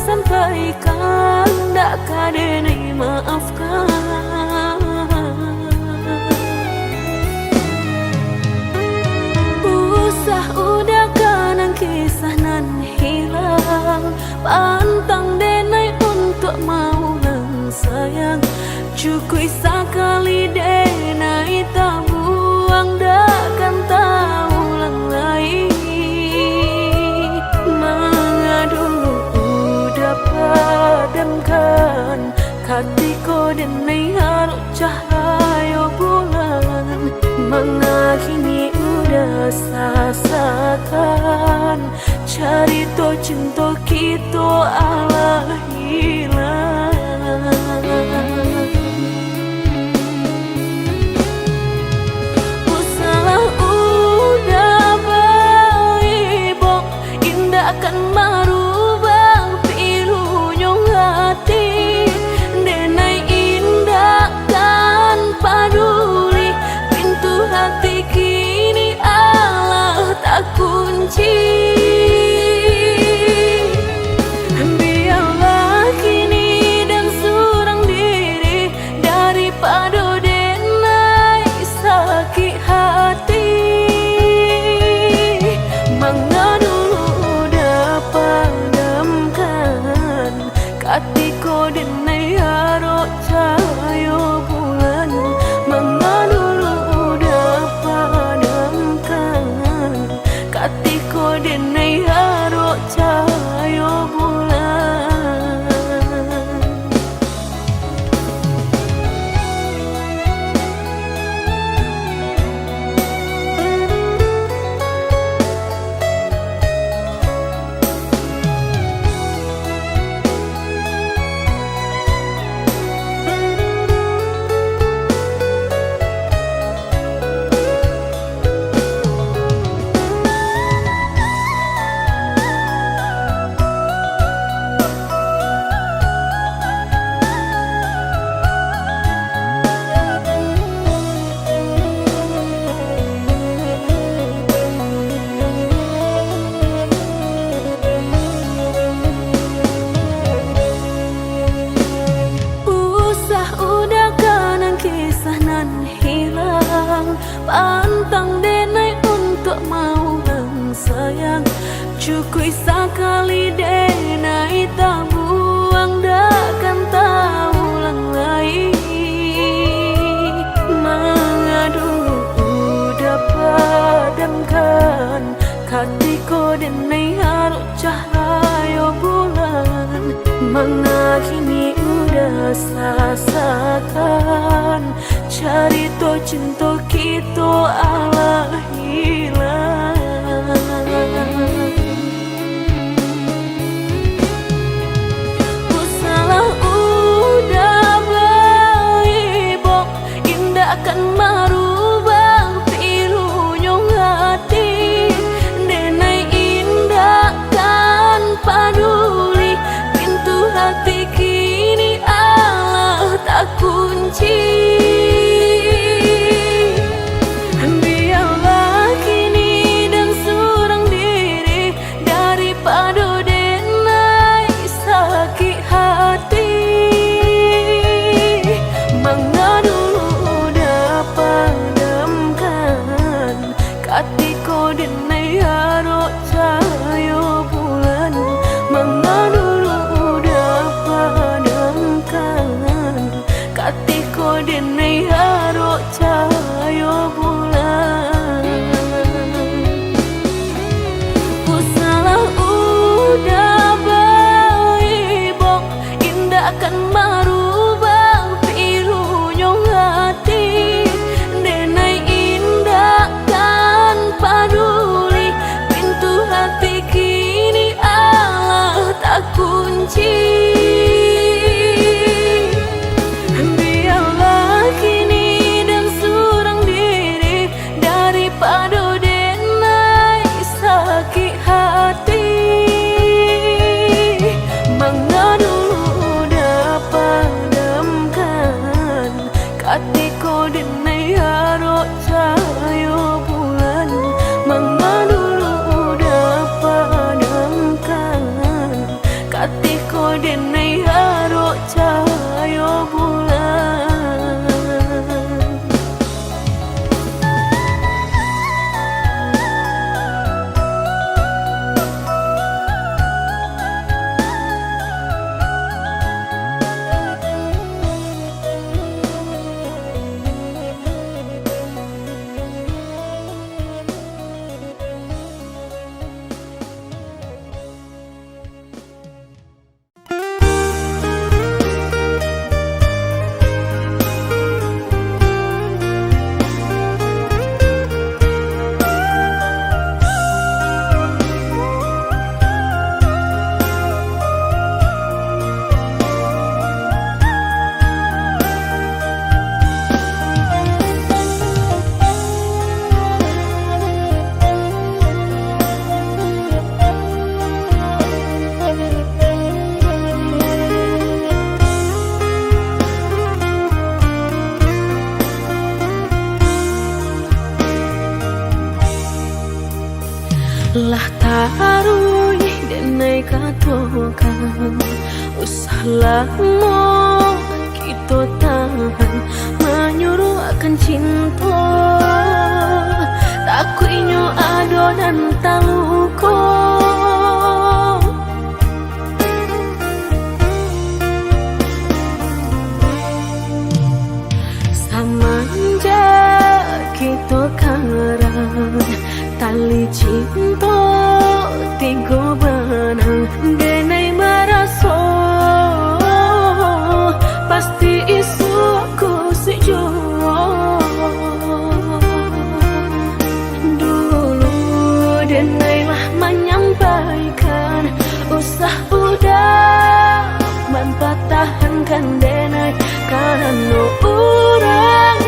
sampaikan, dak kadene maafkan. Usah udah kanang kisah nan hilang, pantang denai untuk mau lang sayang. Cukui sekali denai tak buang, dakkan tahu lang lagi. Dulu udah padamkan hatiku denai harus cahaya bulan. Mengakini udah sasakan, cari to cinta kita ala hilang. Usalah udah baik, bok indah akan marubah pilunya hati. Denai indah kan paduli, pintu hati kini Allah tak kunci. Biarlah kini dan surang diri, daripada denai sakit hati. Hatiku denai harus cahaya bulan. Dulu udah padamkan hatiku denai harus cahaya bulan. Pantang denai untuk mau lang sayang. Cukui sekali denai tak buang, dakkan tahu lang lagi. Dulu udah padamkan hatiku denai harus cahaya bulan. Mengakini udah sasakan, cari to cinta kita ala hilang. Usalah udah baik, bok indah akan marubah pilunya hati. Denai indah kan paduli, pintu hati kini Allah tak kunci. Hatiku denai harus cahaya bulan. Dulu udah padamkan hatiku denai harus cahaya bulan. Usalah udah baik, bok indah akan marubah pilunya hati. Denai indah kan paduli, pintu hati kini Allah tak kunci. Biarlah kini dan surang diri, daripada denai sakit hati. Dulu udah Usah lama kita tahan menyuruh akan cinta. Takutnya adonan taluko. Samanja kita karang tali cinta tiga benang denai meraso pasti isuku sejo. Dulu denai lah menyampaikan usah udah mempatahankan denai karena orang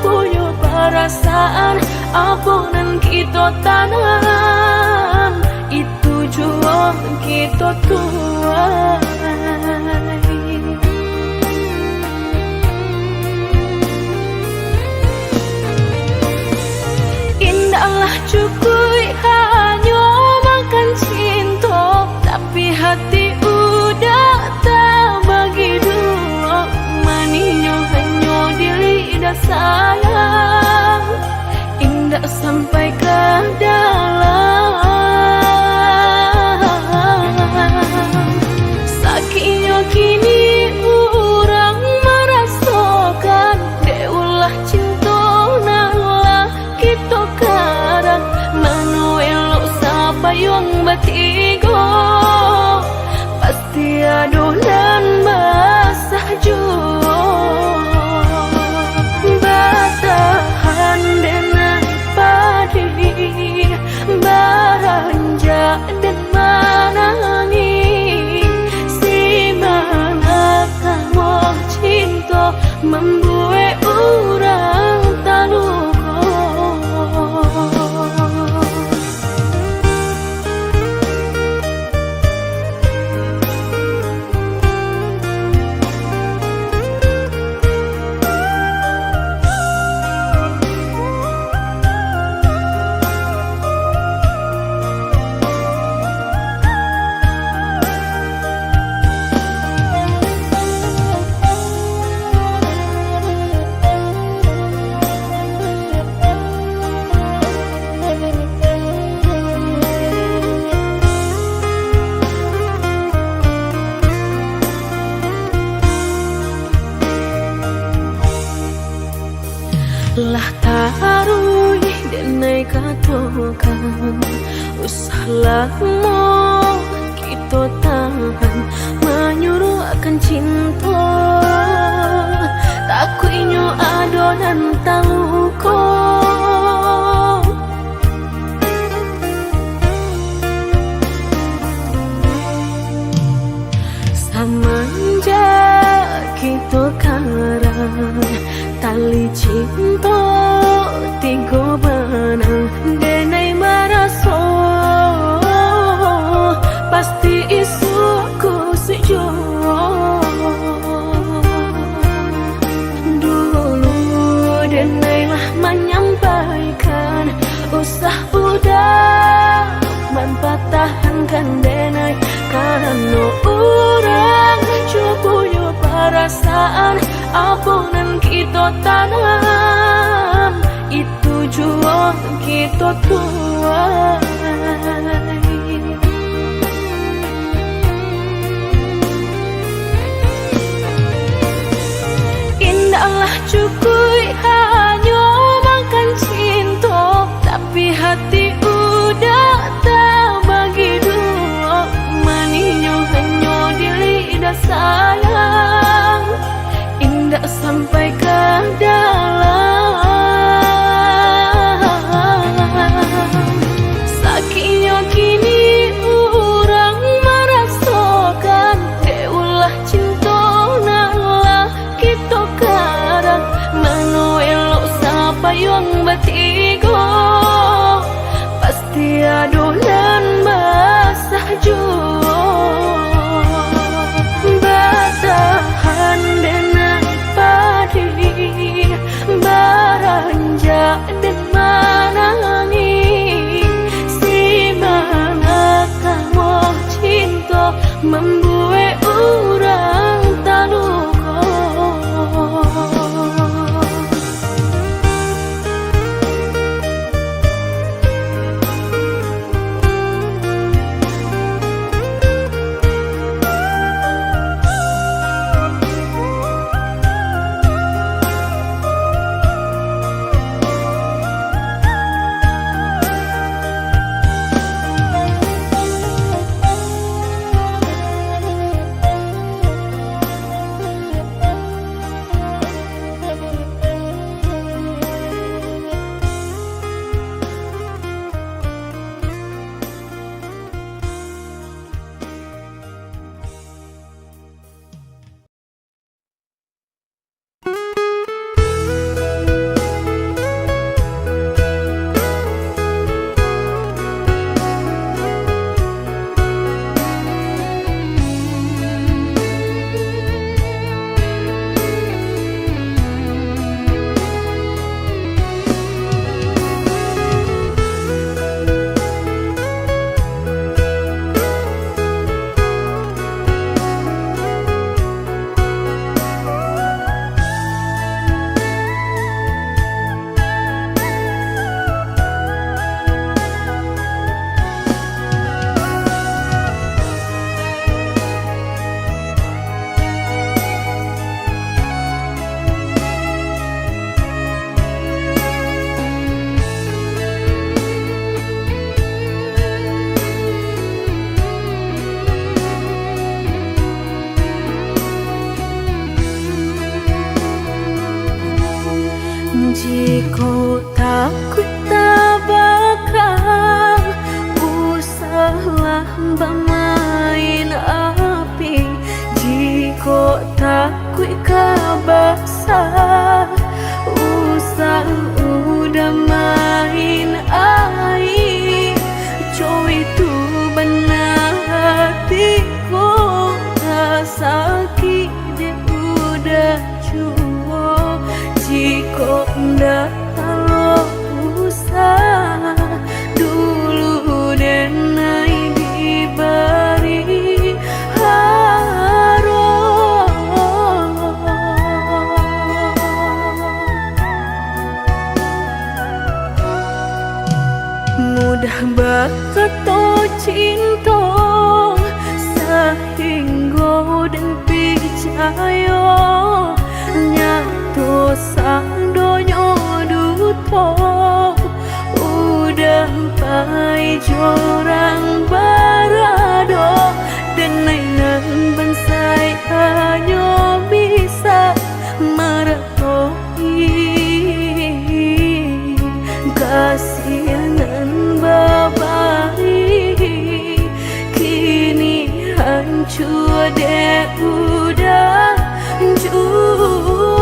punya perasaan apa nan kita tanam itu jua kita tuai. Indahlah cukup hanya makan cinta, tapi hati udah tak bagi dua. Maninya hanya di lidah sayang, indah sampai ke dalam. Sakitnya kini orang merasakan deulah cinta nalah kita karang manuel siapa yang bertiga pasti adonan basah jua. Batahan denai padi baranja dan manani si mana kamu cinta membuat orang taluko. Lah taruh denai katokan usah lama kita tahan menyuruh akan cinta. Takutnya adonan taluko. Samanja kita karang tali cinta tiga benang denai meraso pasti isuku sejo. Dulu denai lah menyampaikan usah udah mempatahankan denai karena orang punya perasaan apa nan kita tanam itu jua kita tuai. Indahlah cukup hanya makan cinta, tapi hati udah tak bagi dua. Maninya hanya di lidah sayang, indah sampai ke dalam. Sakitnya kini orang merasakan deulah cinta nalah kita karang manuel Jika takut tak bakal usahlah bermain api. Jika takut kabasah usah udah main air. Coy itu benar hatiku tak sakit dia udah cuo. Jika ndak kalau usah dulu dan naik diberi mudah berkata cinta sehingga dan percaya nyata sang donya duto udah pai jorang barado dan nainan bensai hanya bisa meratohi kasihanan babari kini hancur deh udah jauh.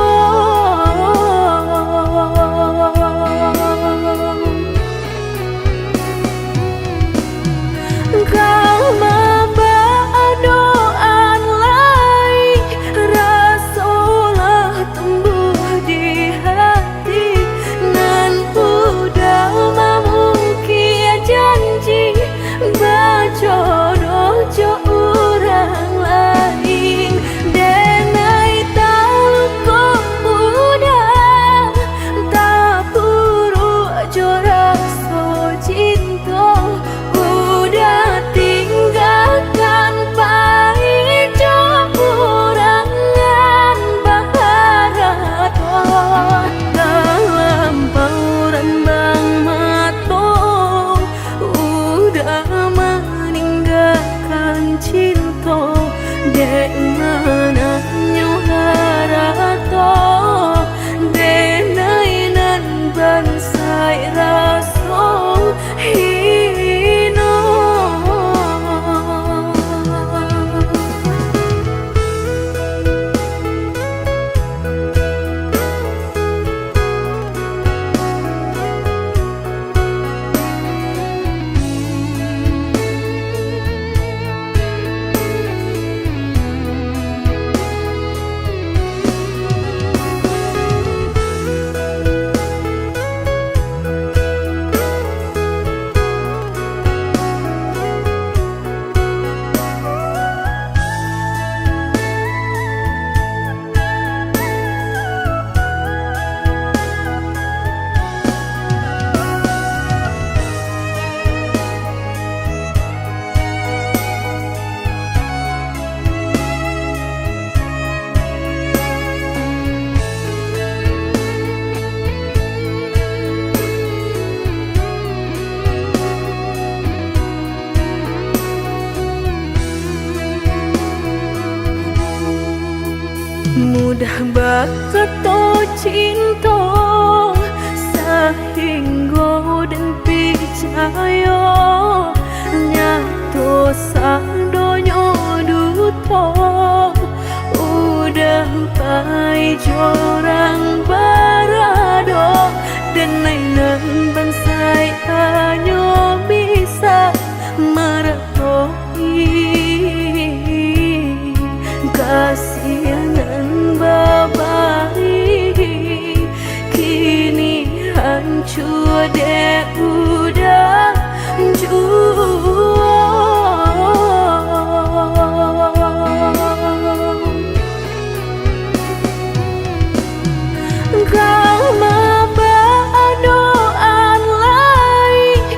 Kau membawa doan lain rasalah tumbuh di hati nan udah memukir janji berjodoh jo orang lain. Denai tahu kau udah tak buru jo rasa cinta udah tinggalkan pahit jo kurangan baharat dalam bauran bang mato udah meninggalkan cinta dek mananya harato denai nan bansai raso hino. Mudah berkata cinta sehingga dan percaya nyata sang donya duto udah pai jorang barado dan nainan bansai hanya bisa meratohi kasihanan babari kini hancur deh udah jauh. Kau membawa doan lain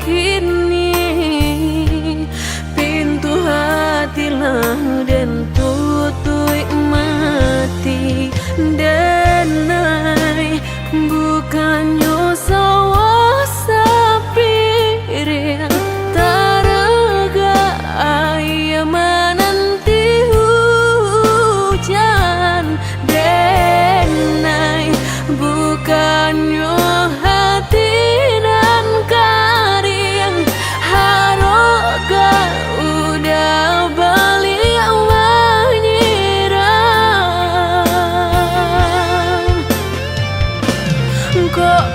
kini pintu hati lah dan tutui mati denai bukannya sawah sapir taraga ayam menanti hujan denai bukannya hati dan karing haroga udah balik menyiram kok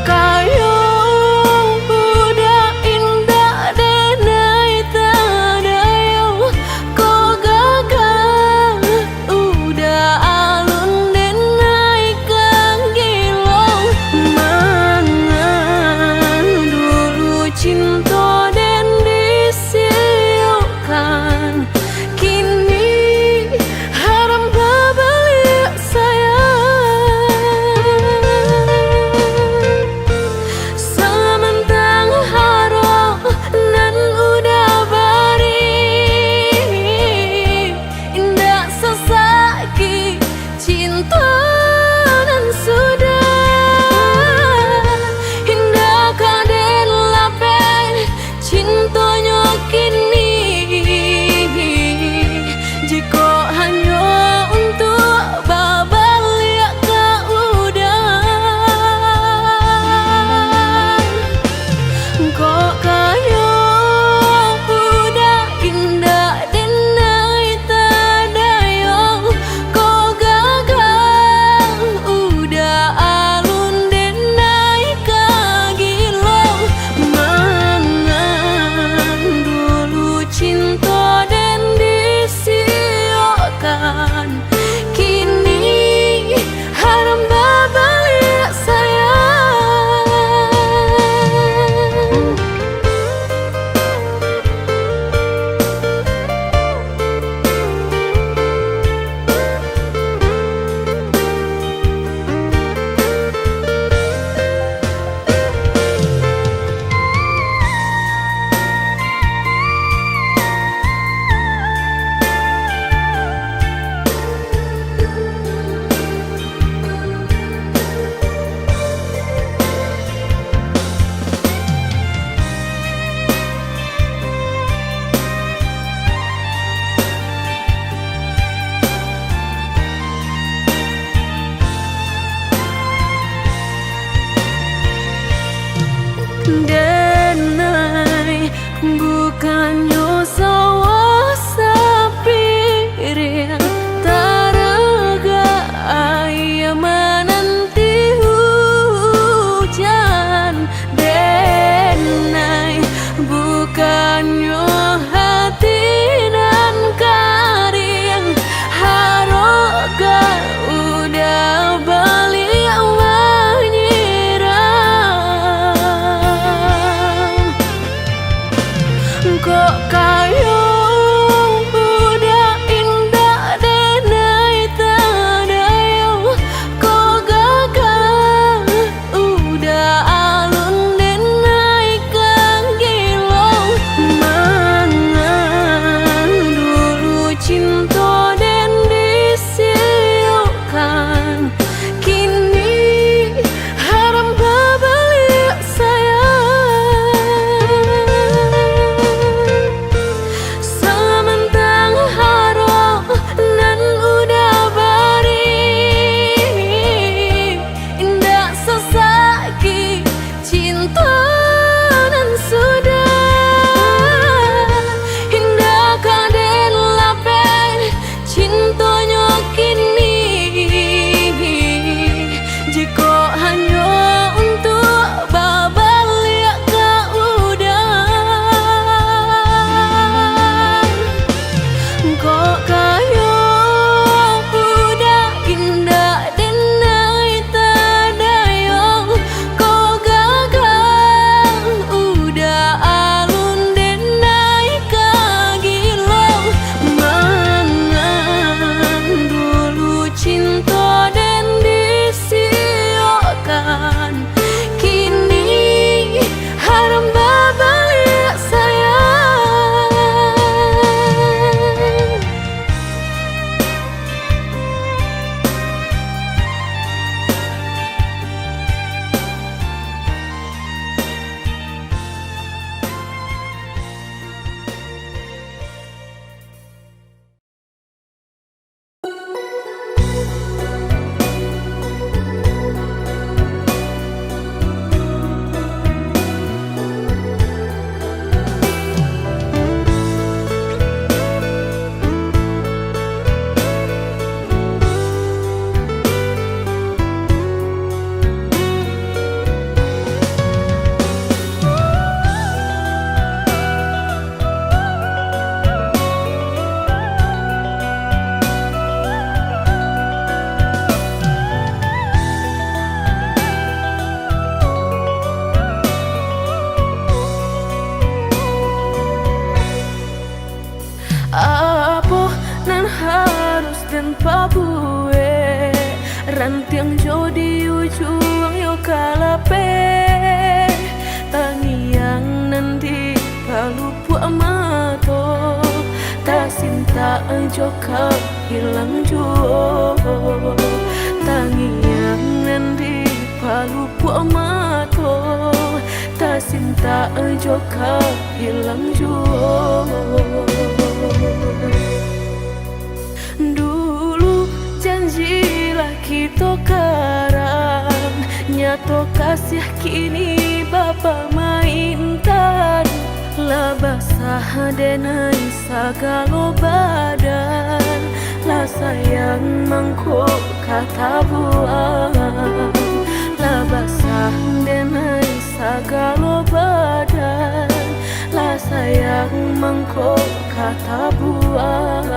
babue rantiang jodi ujung yo kalape tangiang nanti palupu amato tak sinta joka hilang juo tangiang nanti palupu amato tak sinta joka hilang juo. Dulu janjilah kita karang nyato kasih kini bapa mainkan lah basah denai sagalo badan lah sayang mangkuk kata buang lah basah denai sagalo badan lah sayang mangkuk kata buang.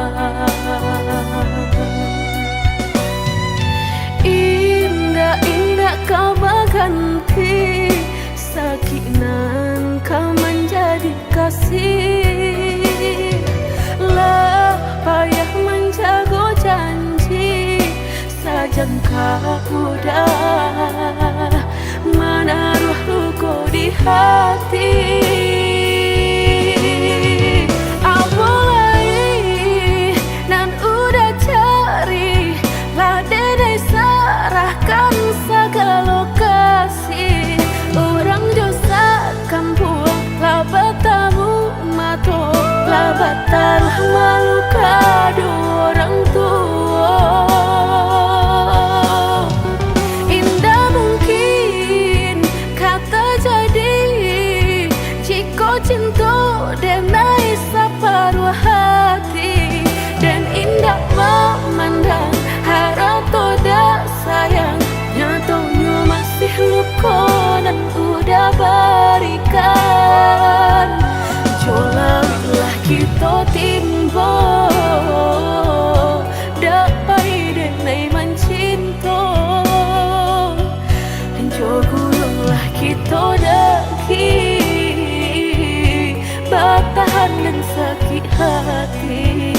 Indah-indah kau berganti sakinan kau menjadi kasih lah payah menjaga janji sajangka udah menaruh luka di hati. Batal malu kado orang tua indah mungkin kata jadi jika cinta denai separuh hati dan indah memandang harap toda sayang nyatanya masih luka dan udah berikan jolalah kita timbo dapai denai mencinta jogulunglah kita daki batahan dan sakit hati.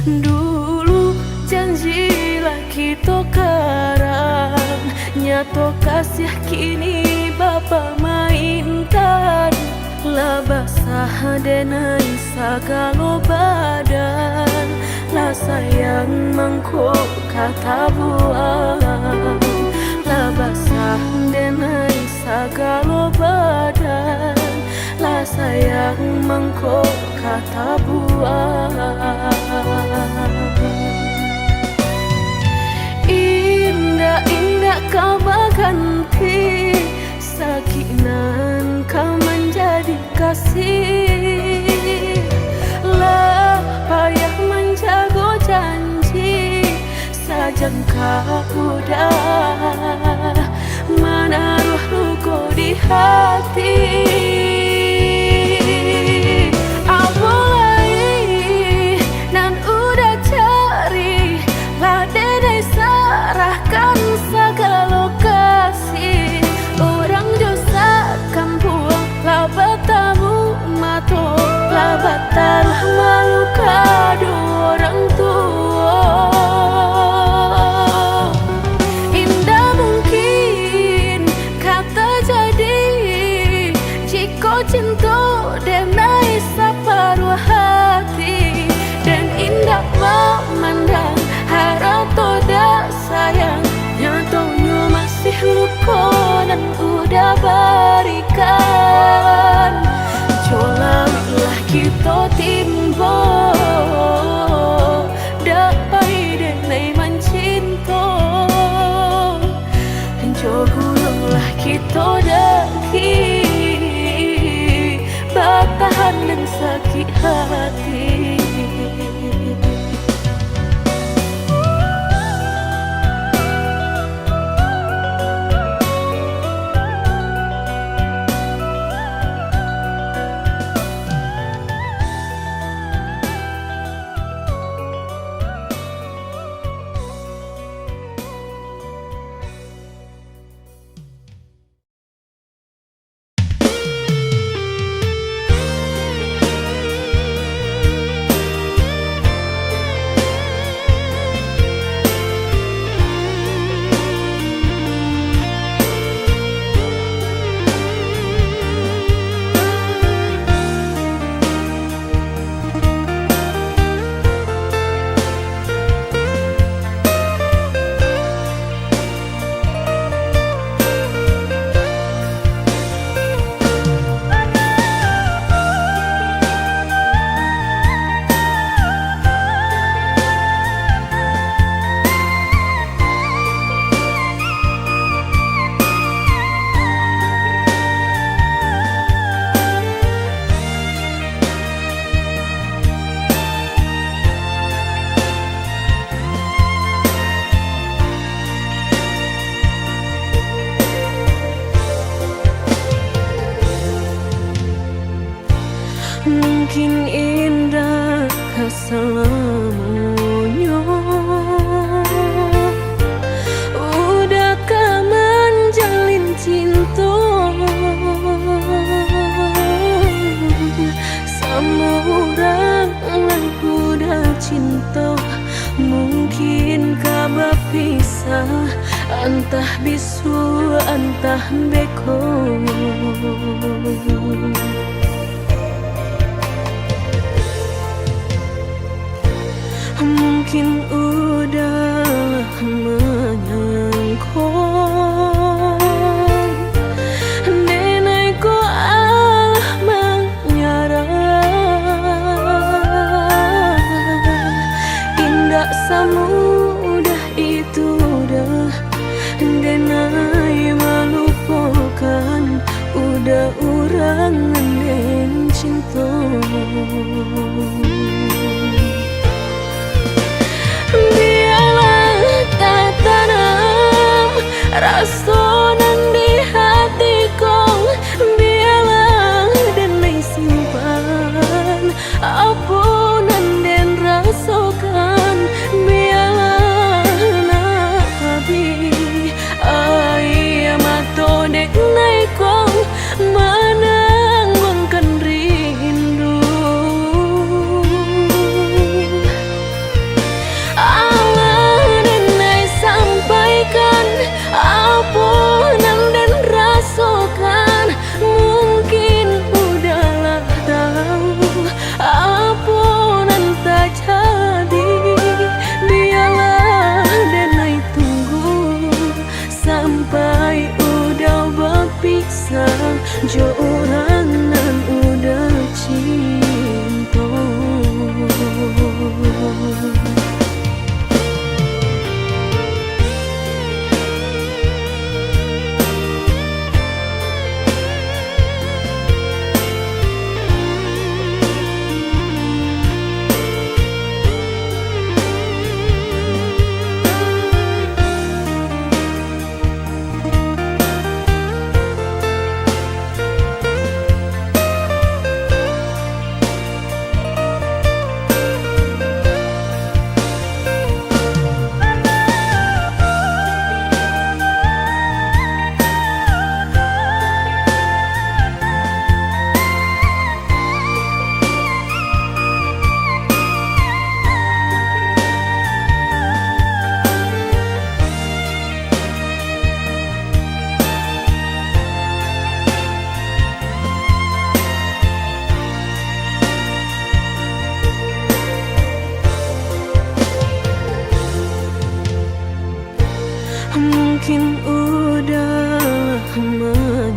Dulu janjilah kita karang nyato kasih kini bapa mainkan lah basah denai sagalo badan lah sayang mangkuk kata buang lah basah denai sagalo badan lah sayang mangkuk kata buang. Indah-indah kau berganti sakinan kau menjadi kasih lah payah menjaga janji sajangka udah menaruh luka di hati. Batal malu kado orang tua indah mungkin kata jadi jika cinta denai separuh hati dan indah memandang harap toda sayang nyatanya masih luka dan udah berikan jolalah kita timbo dapai denai mencinta Mungkin indah kesalamunya, udahkah menjalin cinta sama orang yang udah cinta? Mungkinkah berpisah, entah bisu entah beko. Mungkin udah menyangkut nenekku Allah menyerah. Indah semudah itu dah denai melupakan, udah orang yang cinta. Biarlah tak tanam rasa nan di hatiku, biarlah denai simpan apa nan den rasakan. Biarlah nabi ai mato dek naiko menangkan rindu. Allah denai sampaikan apa nan den rasakan. Mungkin udahlah tahu apa nan tak jadi. Biarlah denai tunggu sampai udah berpisah jo orang nan udah cinta. Mungkin udah menyangkut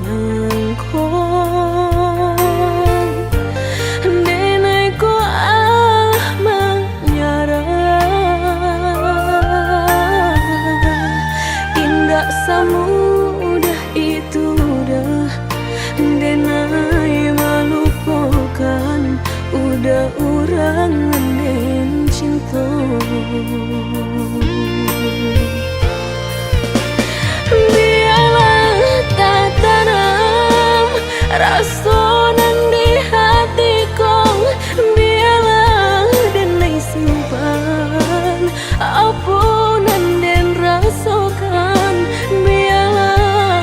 nenekku Allah menyerah. Indah semudah itu dah denai melupakan, udah orang yang cinta. Biarlah tak tanam rasa nan di hatiku, biarlah denai simpan apa nan den rasakan. Biarlah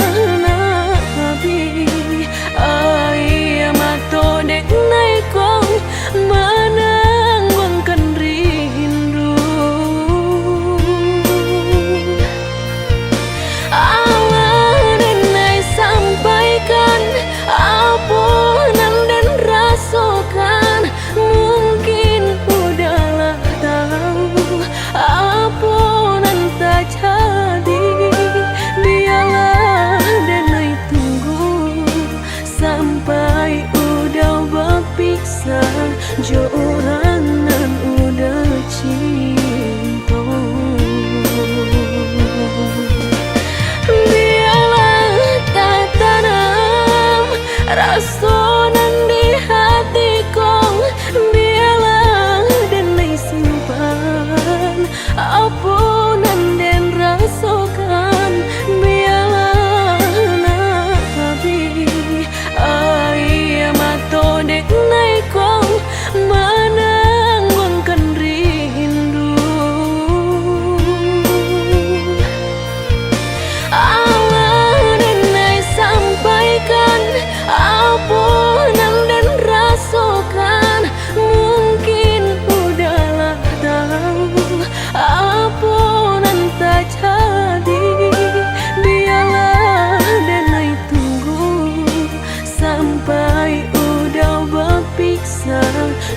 nabi ai mato dek naiko menangkan rindu. Allah denai sampaikan apa nan den rasakan. Mungkin udahlah tahu apa nan tak jadi. Biarlah denai tunggu sampai udah berpisah jo orang nan udah cinta. Biarlah tak tanam rasa nan di hatiku, biarlah denai simpan apa nan den rasakan. Biarlah nabi ai mato dek naiko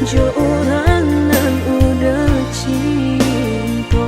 Jo orang nan udah cinta.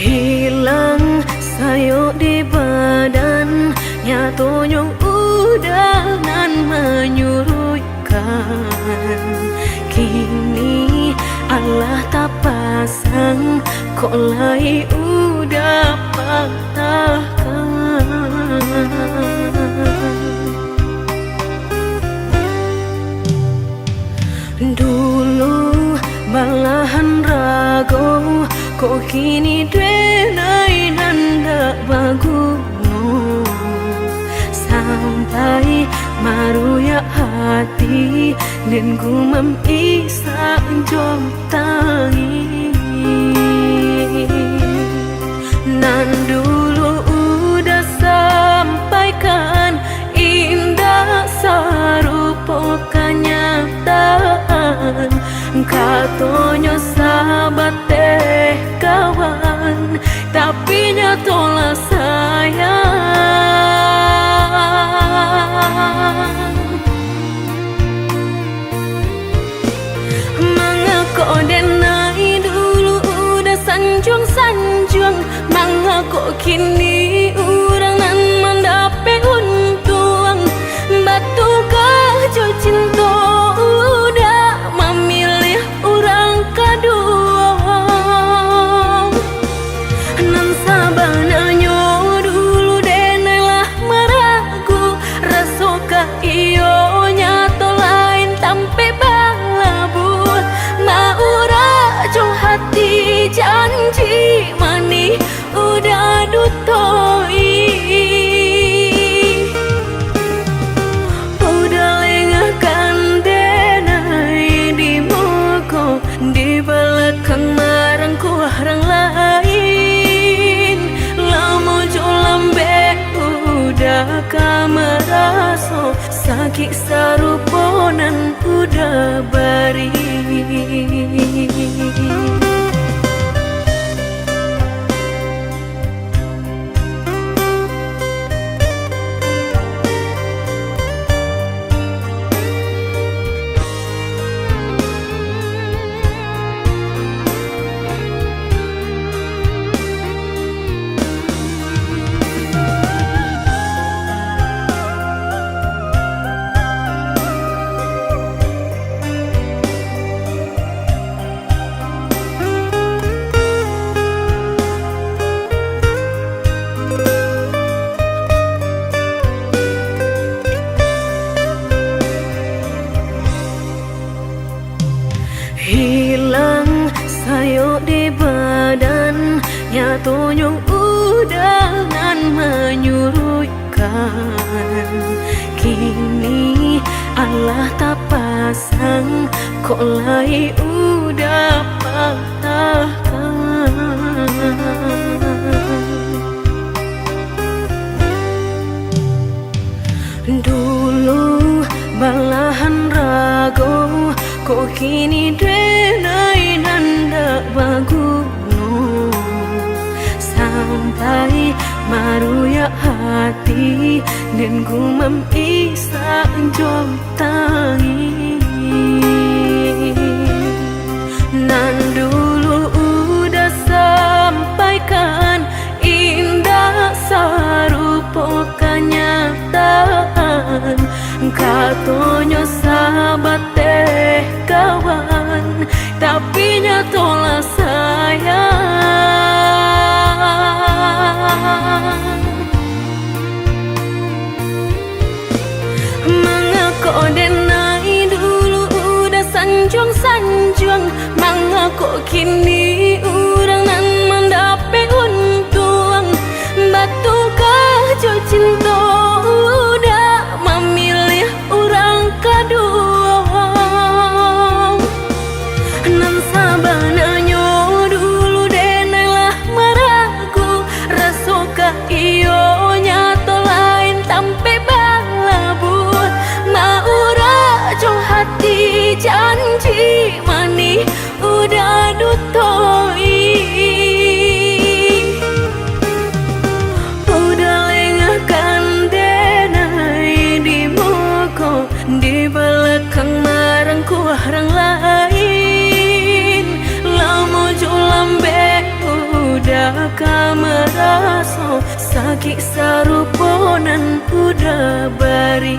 Hilang sayuk di badan, nyatanya udah nan menyurutkan. Kini Allah tak pasang, kok lai udah patahkan. Dulu malahan ragu, kok kini denai nanda baguno. Sampai maruya hati dan gumam isa jom tangi. Nan dulu udah sampaikan, indah sarupa kenyataan. Katanya sahabat teh kawan, tapi nyatolah sayang. Mengako denai dulu udah sanjung-sanjung, mengako kini orang nan mendapat untung. Batukah jo cinta udah memilih orang kedua. Nan sabananya dulu denailah meragu, rasokah iyo nyato lain tampe balabu. Maura jo hati janji mani udah dutoi. Di belakang marangku orang lain, lama jo lambe udah kameraso, sakit saruponan udah bari. Hilang sayuk di badan, nyatanya udah nan menyurutkan. Kini Allah tak pasang, kok lai udah patahkan. Dulu malahan ragu, kok kini denai nanda baguno. Sampai maruya hati dan gumam is jotai. Nan dulu udah sampaikan, indah sarupa kenyataan. Katonyo sahabat teh kawan, tapi nyatolah sayang. Mengako denai dulu udah sanjung-sanjung, mengako kini urang nan mendapat untung. Batukah jo cinta udah memilih urang kedua. Nan sabananyo dulu denailah meragu, rasokah iyo nyato lain tampe balabu. Maura jo hati janji mani udah dutoi. Udah lengahkan denai di muka, di belakang marang ku orang lain. Lamo jo lambe udah kameraso, sakit saruponan udah bari.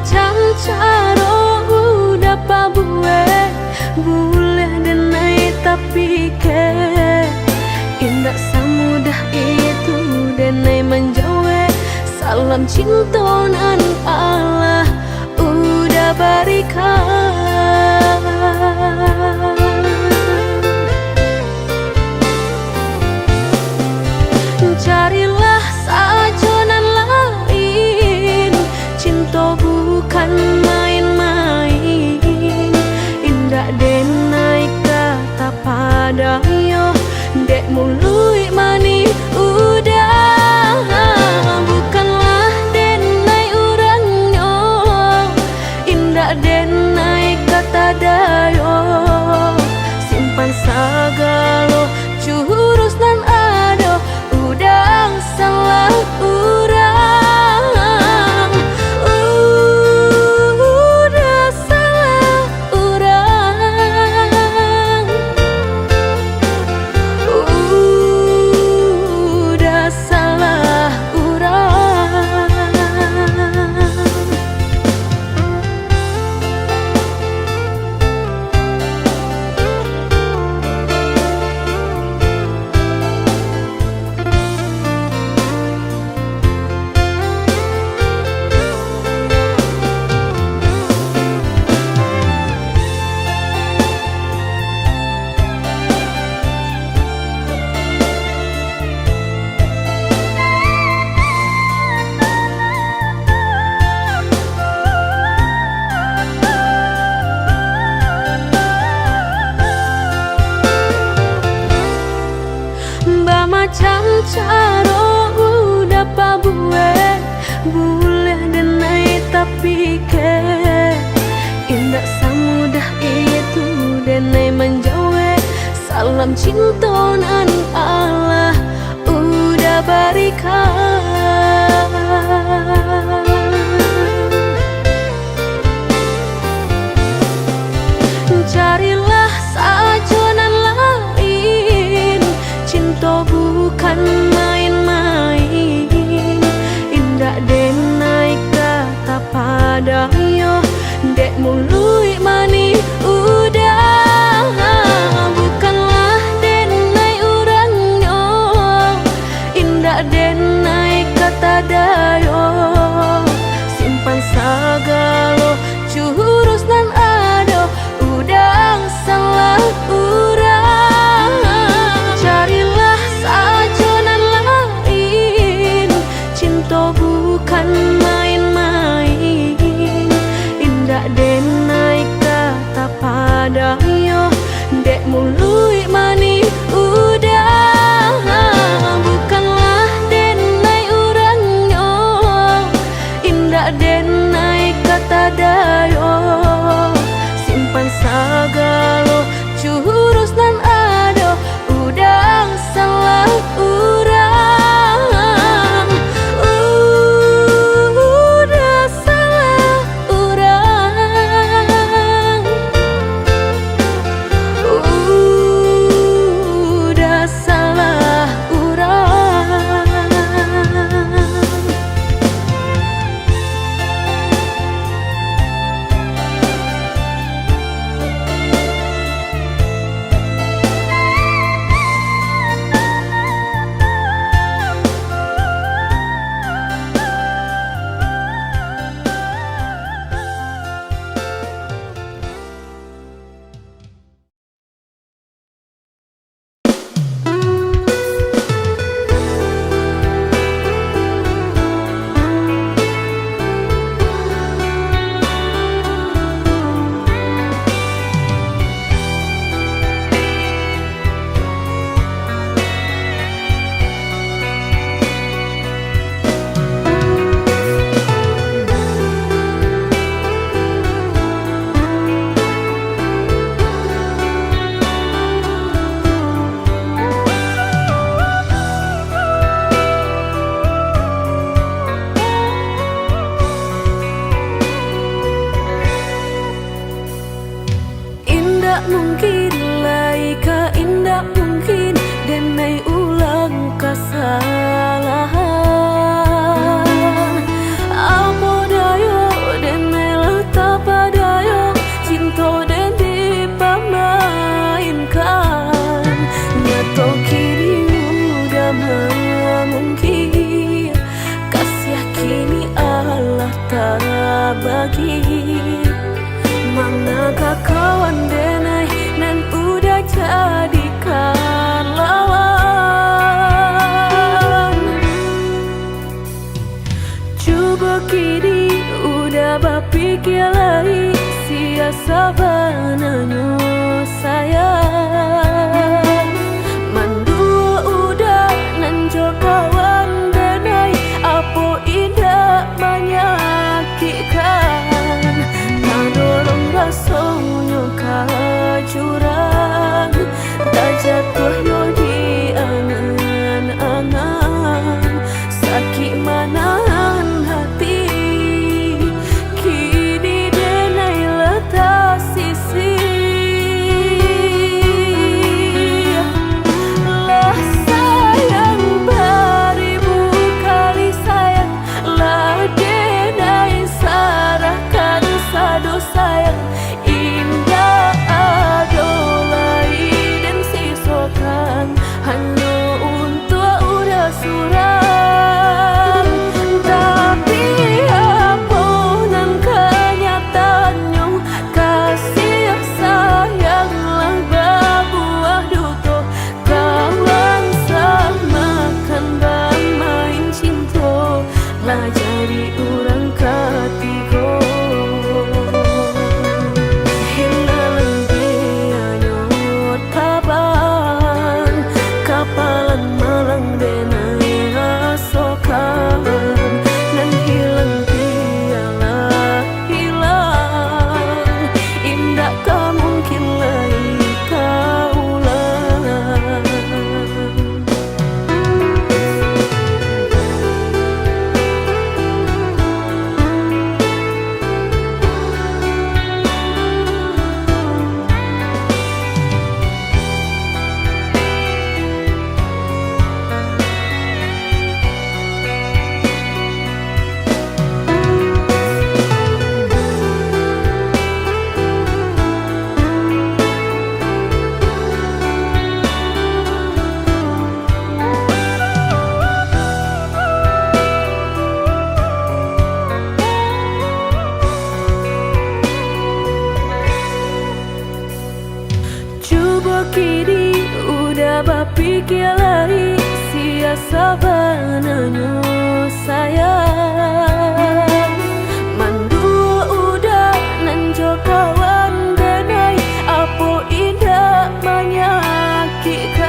macam caro udah pabue boleh denai tapi ke indah semudah itu denai menjawe salam cintonan Allah udah berikan. Carilah sajonan lain, cinta bukan main-main. Indah denai kata padayo, dek mului mani udah. Bukanlah denai urangnya, indah denai kata dayo. Simpan sagalo jurus nan ado, udang salah urang, udah salah urang, udah salah urang. Macam caro udah pabue boleh denai tapi ke indah semudah itu denai menjawe salam cintonan Allah udah berikan. Carilah sajonan lain, cinta bukan main-main. Indah denai kata padayo, dek mului mani udah. Bukanlah denai urangnya, indah denai kata dayo. Simpan sagalo jurus nan ado, udang salah urang. Carilah sajonan lain, cinta bukan main-main. Indah denai kata padayo, dek mului mani udah. Bukanlah denai urangnya, indah denai kata dayo. Simpan sagalo jurus nan ado, udang salah urang, udah salah urang, udah salah urang. Mungkin laika indah mungkin denai ulang kesalahan. Apa dayo denai lagi. Manakah kawan denai nan udah jadikan lawan. Coba kini udah berpikir lagi, siasa bananyo sayang. Mandua udah nanjo kawan denai, apo indah menyakitkan. Nadorong rasonyo kajuran, tak jatuh yo di angan-angan. Sakit manahan hati, kini denai letak sisi. Lah sayang beribu kali sayang, lah denai sarahkan sado sayang. Indah adolai dan sisokan hanya untuk udah suram. Tapi apunan kenyataannya, kasih sayanglah berbuah duto. Kawan samakan bermain cinta, lah jadi orang ketiga. Hilang dianyut kaban, kapalan malang denai asokan. Nan hilang dialah hilang, indah kah mungkin lagi kaulang. Coba kini udah berpikir lagi, siasa bananyo sayang. Mandua udah nanjo kawan denai, apo indah menyakitkan.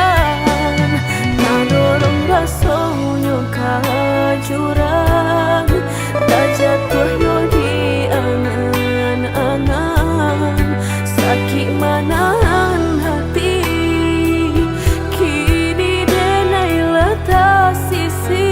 Nadorong rasonyo kajuran, tak jatuh yo di angan-angan. Sakit manahan hati, kini denai letak sisi.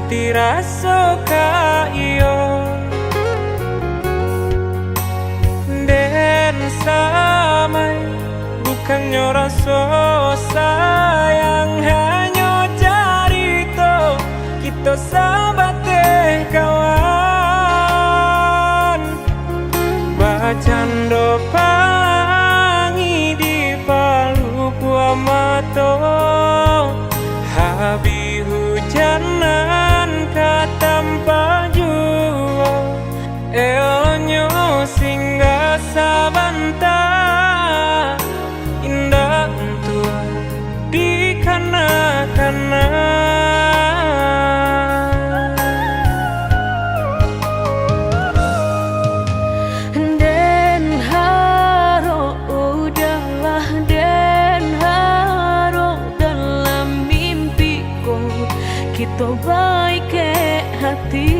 hati rasa kayo dan samai bukannya rasa sayang, hanya cerita kita sahabat kawan. Bacando pangi di palu buah mata, habi hujanan katampa jua, elonyo singgah sabanta, indah tua di kana-kana. Kita baik ke hati,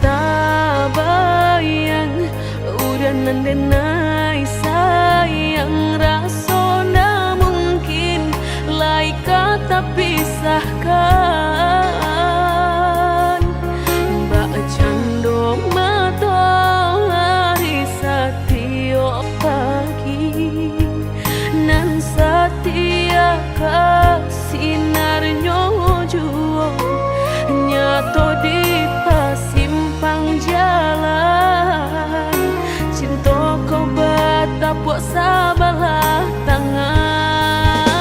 tak bayang udah nandenai sayang, rasa na mungkin lai kata pisahkan. Mbak cando matahari setiap pagi nan setia sinarnya jua nyato di pasimpang jalan, cinta kau batapuk sabalah tangan.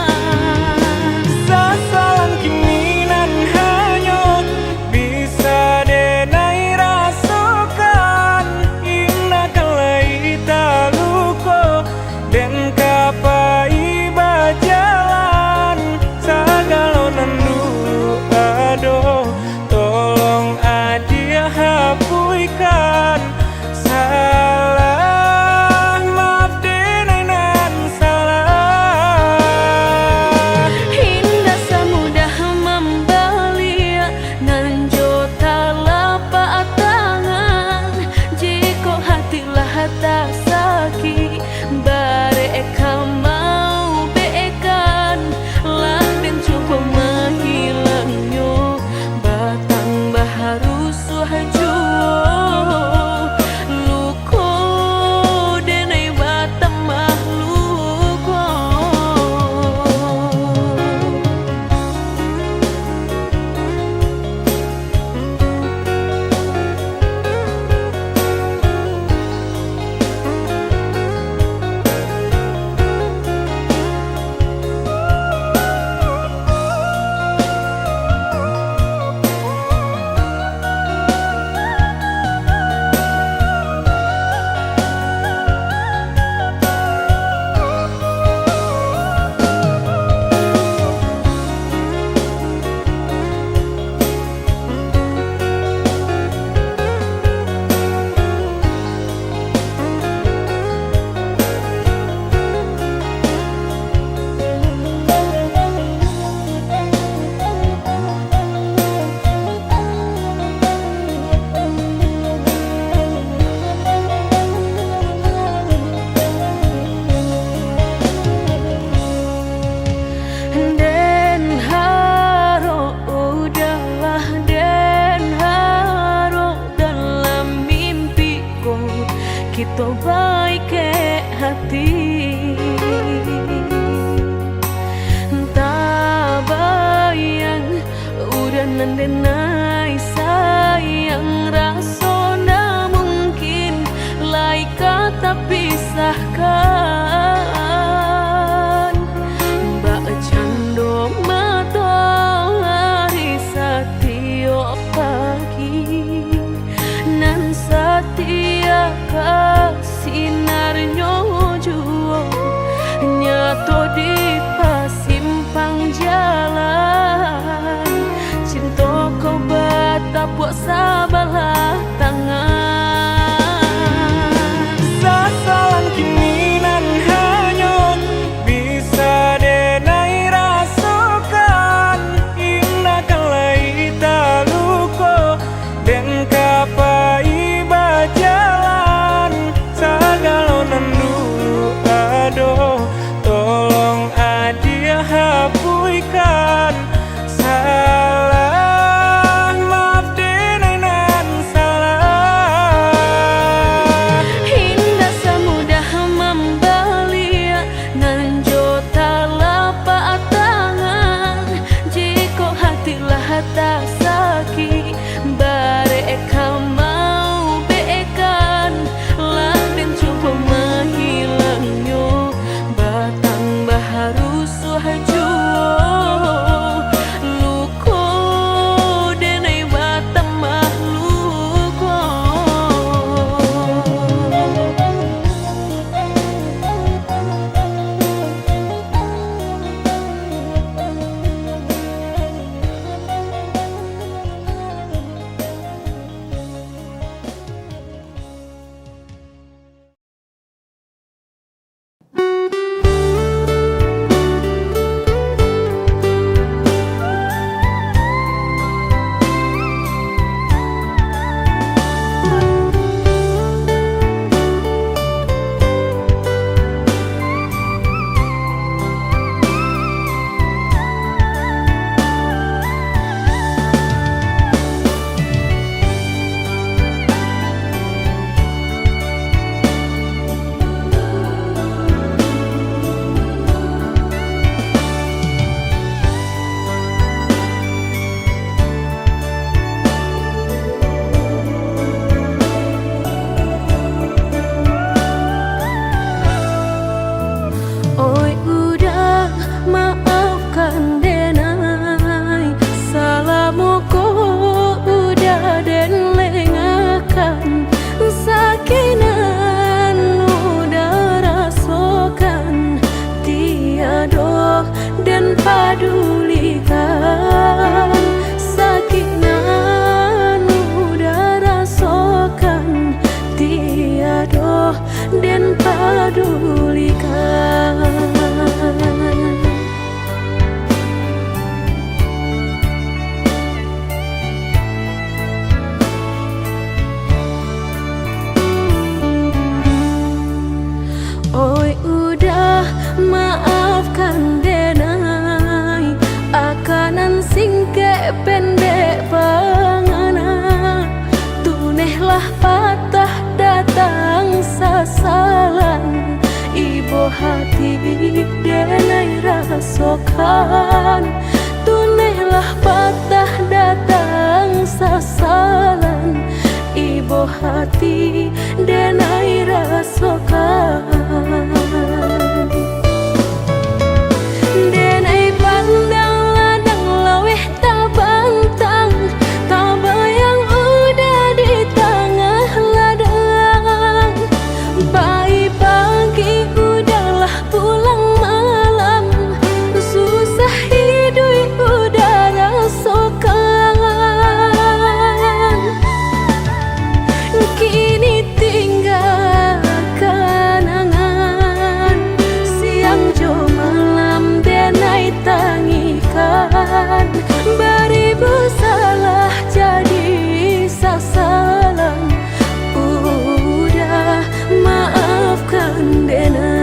Sasalan kini nan hanyut bisa denai rasakan, indah kalai taluko dan kapai bajalan, sagalo nandu ado tolong adia hapuikan salah, maaf denai nan salah. Indah semudah membeli nan jota lapak tangan, jika hatilah tak sakit bareka mau bekan lah dan coba menghilangnya batang baharu suhajuo luko denai batang mahluko. Kita baik ke hati, tak bayang udah nandenai sayang, rasa na mungkin lai kata pisahkan. Mbak cando matahari setiap pagi nan setia sinarnya jua nyato di pasimpang jalan, cinta kau batapuk sabalah tangan. Sasalan kini nan hanyut bisa denai rasakan, indah kalai taluko dan kapai bajalan, sagalo nandu ado tolong adia hapuikan dan padulikan. Oi udah maafkan denai akanan singke pendek pangana tunehlah patah datang sasalan ibu hati denai rasokan tunehlah patah datang sasalan ibu hati denai rasokan. Denai pandang ladang laweh tak bantang, tak bayang udah di tengah ladang. Pagi udahlah pulang malam, susah hidup udah rasakan. Kini tinggal kenangan, siang jo malam denai tangikan. Beribu salah jadi sasalan, udah maafkan denai.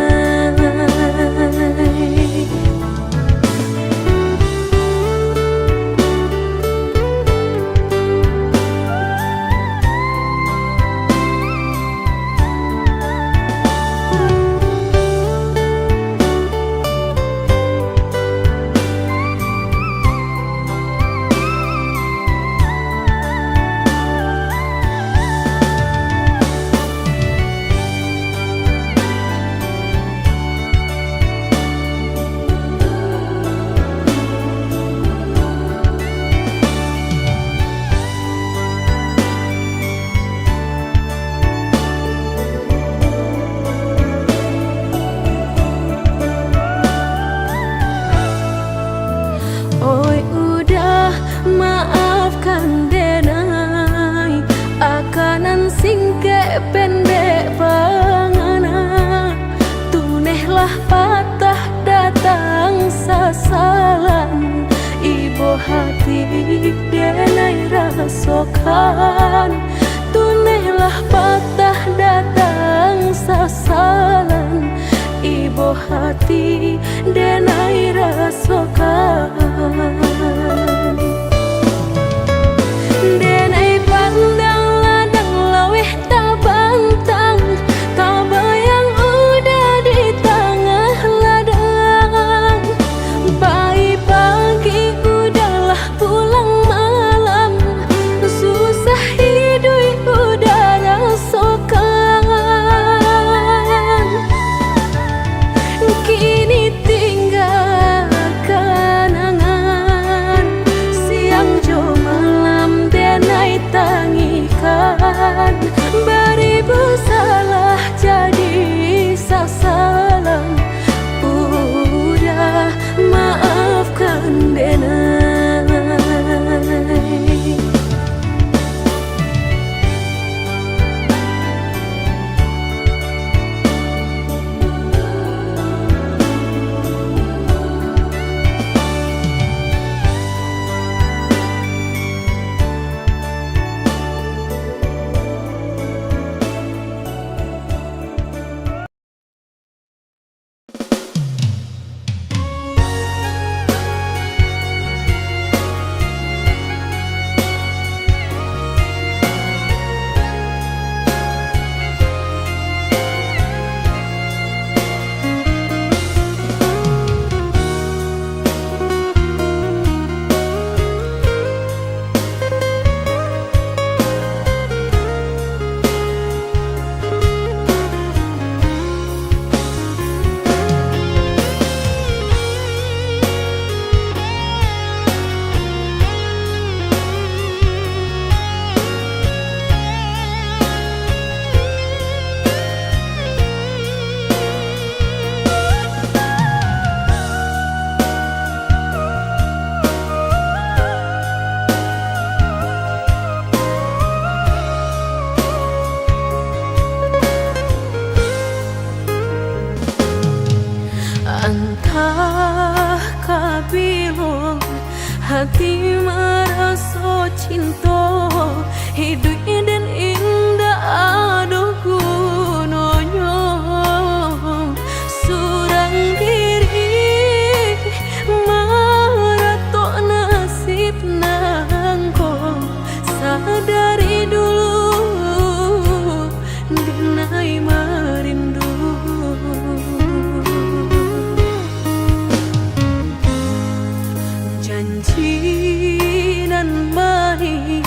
Oi udah maafkan denai akanan singke pendek pangana tunehlah patah datang sasalan ibu hati denai rasokan tunehlah patah datang sasalan ibu hati denai rasokan. Denai pandang ladang laweh tak bantang, tak bayang udah di tengah ladang. Pagi udahlah pulang malam, susah hidup udah rasakan. hati merasa cinta, hidup dan indah aduh gunanya surang diri maratok nasib nangko sadari dulu dinai merindu. Janji nan baik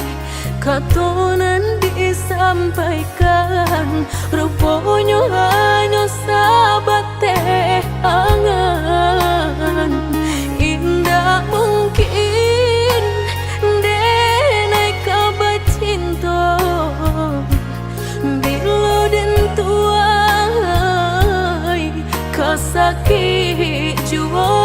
katonan disampaikan, rupanya hanya sahabat teh angan. Indah mungkin denai kabar cinta bila den tuai kasakit jua.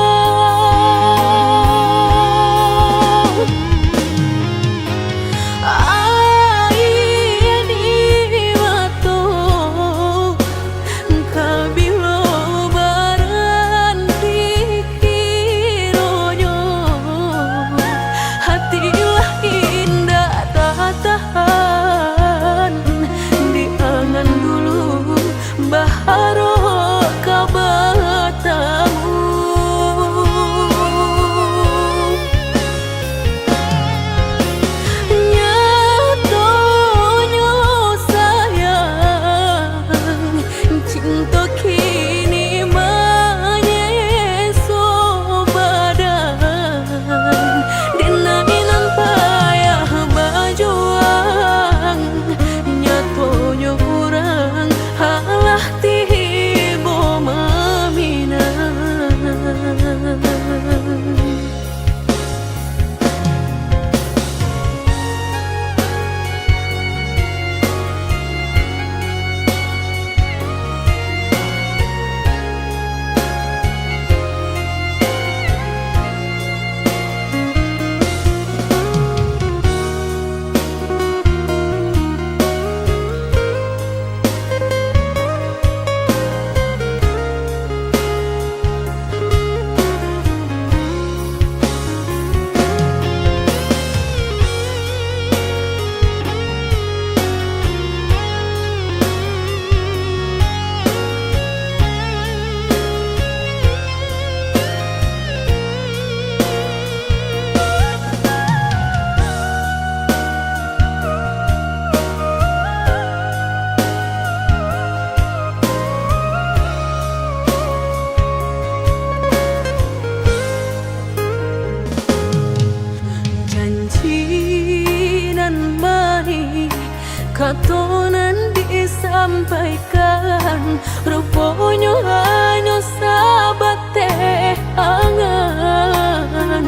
Katonan disampaikan, rupanya hanya sahabat teh angan.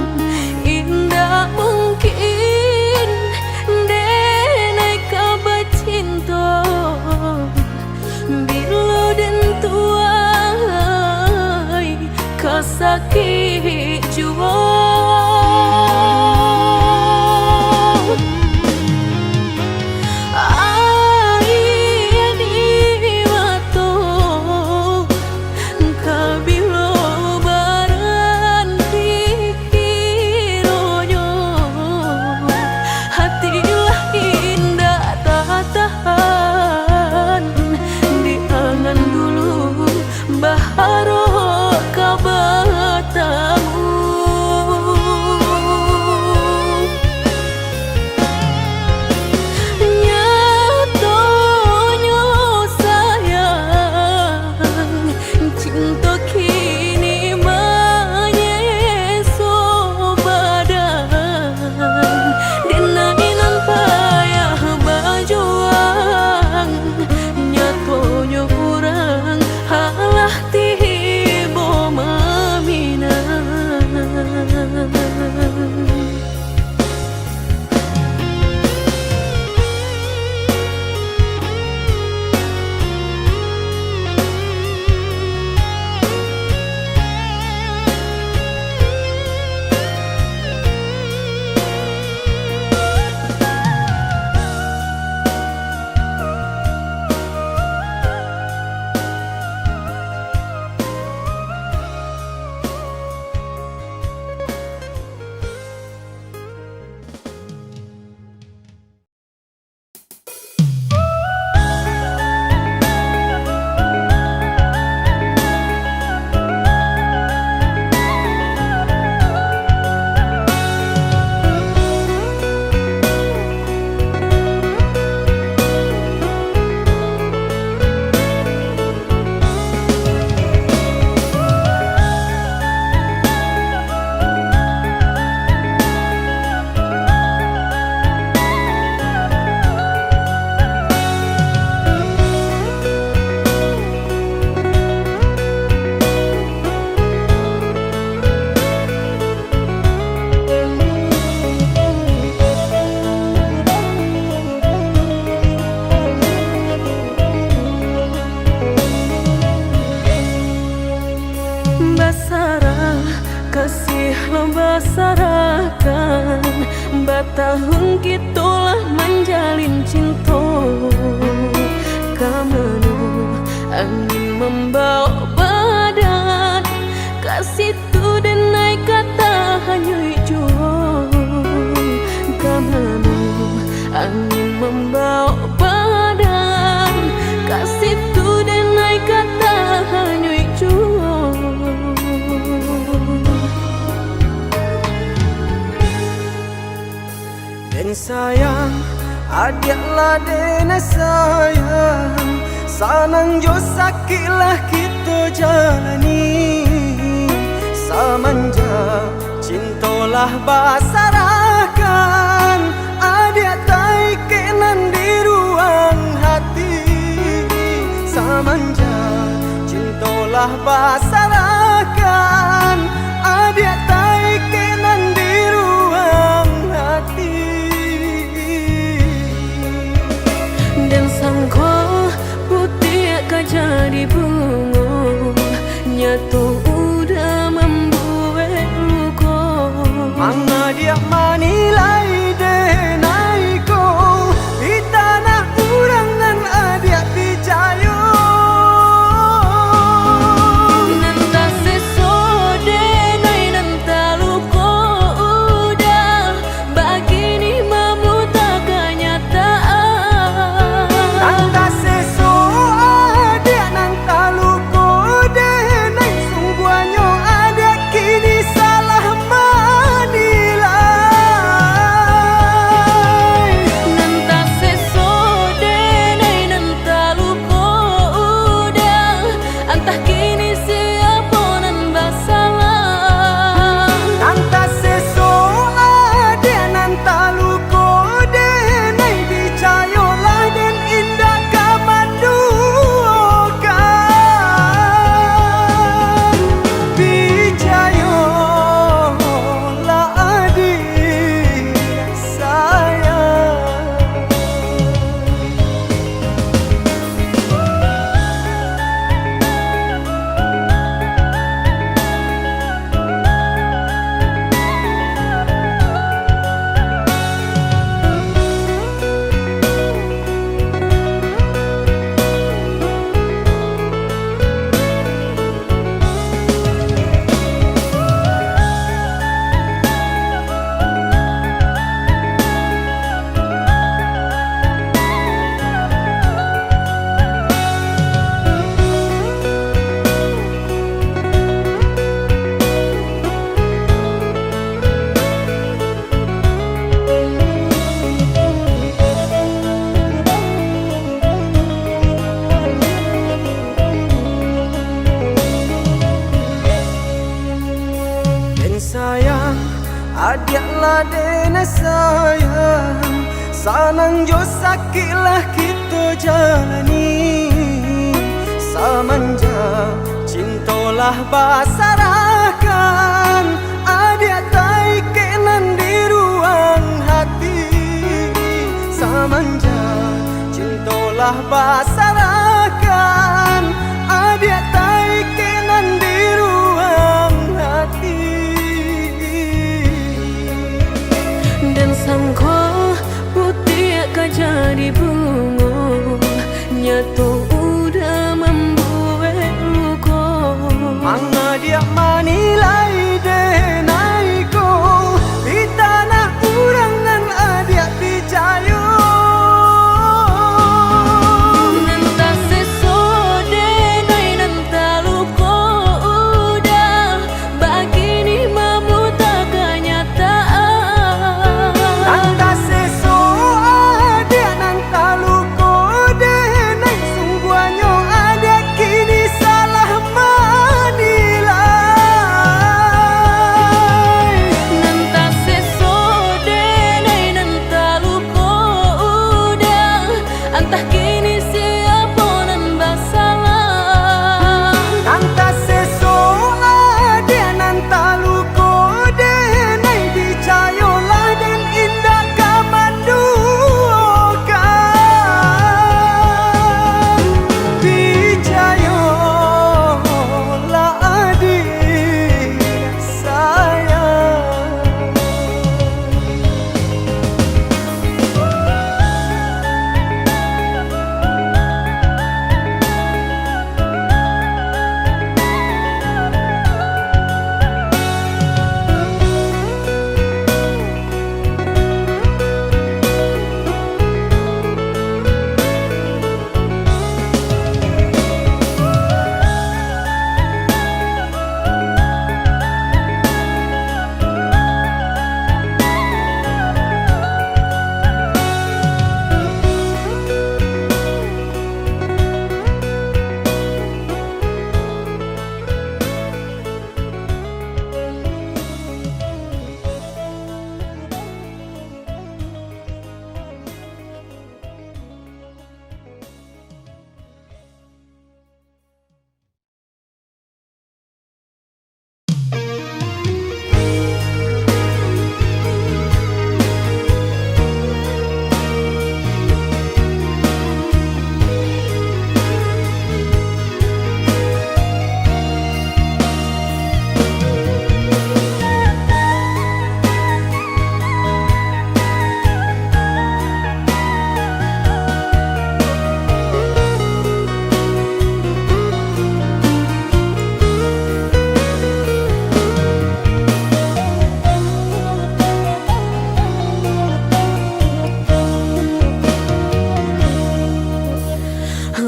Indah mungkin denai kabar cinta bila den tuai kasakit jua. Baharo kabatamu basarakan batahun kitulah menjalin cinta kamanu angin membawa badan kasih tu dan naik kata hanya hijau kamanu angin membawa badan kasih tu dan naik kata hanya hijau. Dan sayang, adiklah dena sayang, sanang jo sakilah kita jalani. Samanja cintolah basarakan, adik tai kenan di ruang hati. Samanja cintolah basarakan, adik tai kenan di ruang hati. Dan sangko putih jadi bunga nyatu udah membuat luka. Mana dia manilai denai ko di tanah urangan adik picayo. Nanta sesode nai nanta luka udah begini memuta kenyataan. Nanta seso adik nanta luko denai sungguhnya adik kini salah manilai. Nanta sesode nai nanta luka udah entah kini siapa nan bersalah. Nanta seso adik nanta luko denai dicayolah dan indah kamandukan. Dicayolah adik sayang. Dan sayang, adiklah dena sayang, sanang jo sakilah kita jalani. Samanja cintolah basarakan, adik tai kenan di ruang hati. Samanja cintolah basarakan, adik tai kenan di ruang hati. Dan sangko putih jadi bunga nyatu udah membuat luka. Mana dia manilai denai ko di tanah urangan adik picayo. Nanta sesode nai nanta luka udah begini memuta kenyataan. Nanta seso adik nanta luko denai sungguhnya adik kini salah manilai.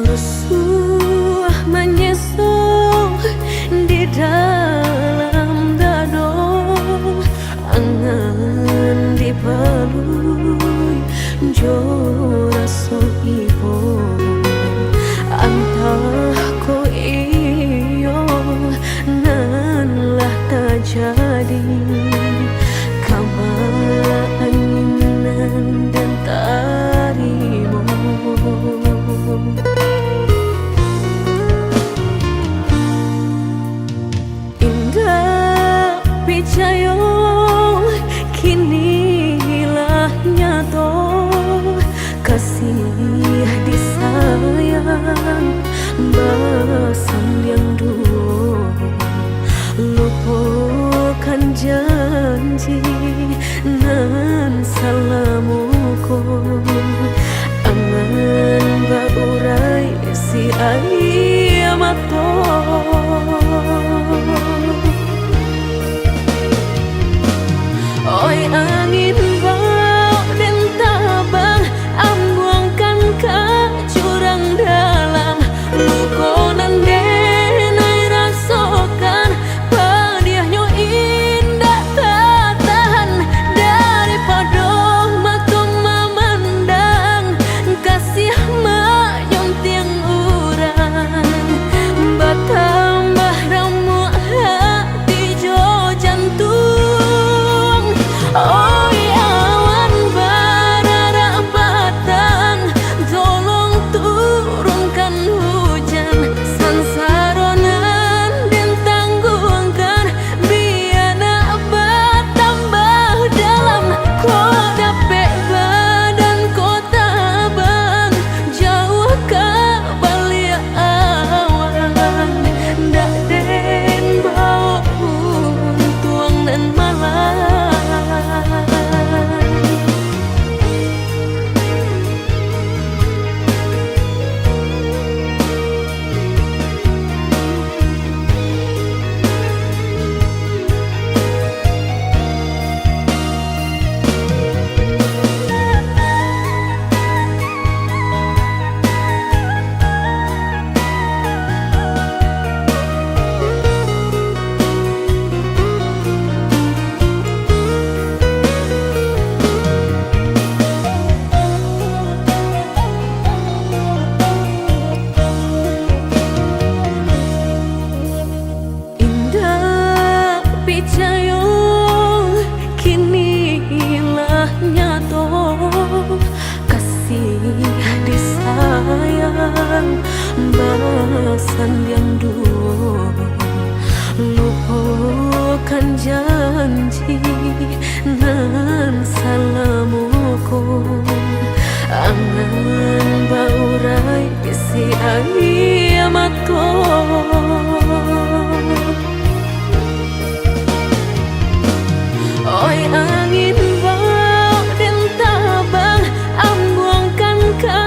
Rusuh menyesal di dalam dado, angan dipelui jo raso ibo, antah ko iyo nan lah tak jadi, kamala anginan dan tarimo. Indah picayo kinilah nyato, kasih disayang bersam yang dulu, lupakan janji nan salamuku, angan baurai si ayamato. Oi angin bau dan tabang, ambuangkan ke jurang dalam, lukonan denai rasakan, padiahnya indah tak tahan, daripada mata memandang, kasih mayung tiang urang, bertambah ramu hati jo jantung. Oi awan barara batang, tolong turunkan hujan, sansaronan dan tanggungan, biar nak bertambah dalam, kau dapet badan kota bang, jauh ke balik awan, dak den bau tuang dan malam. Picayo kinilah nyato, kasih disayang balasan yang dulu, lupakan janji nan salamuku, angan baurai si ayamato. Oi angin bau dan tabang, ambuangkan ke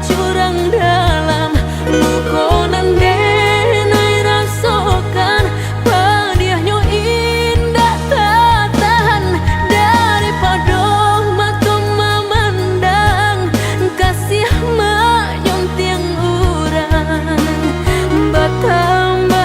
jurang dalam, lukonan denai rasakan, padiahnya indah tak tahan, daripada mata memandang, kasih mayung tiang urang, bertambah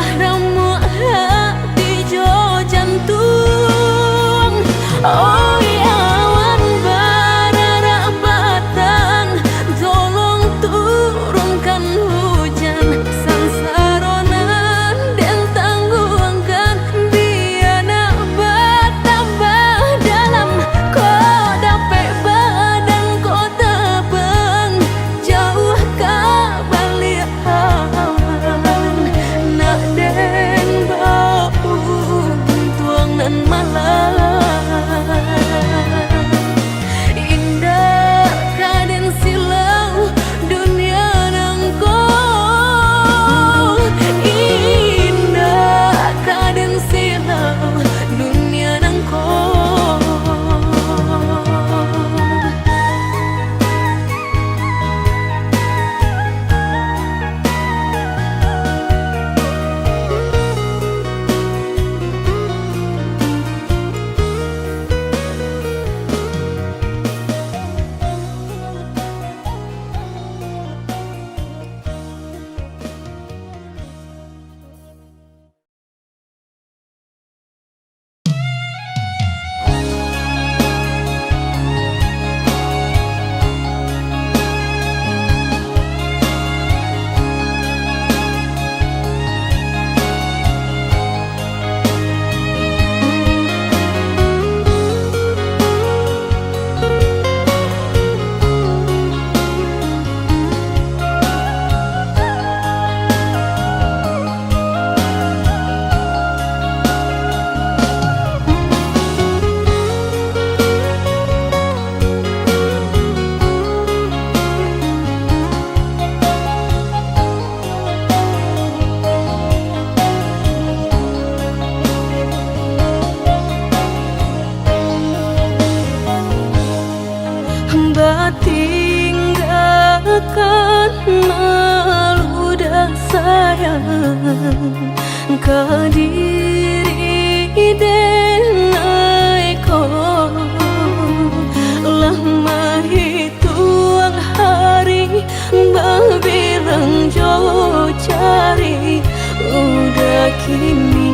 kini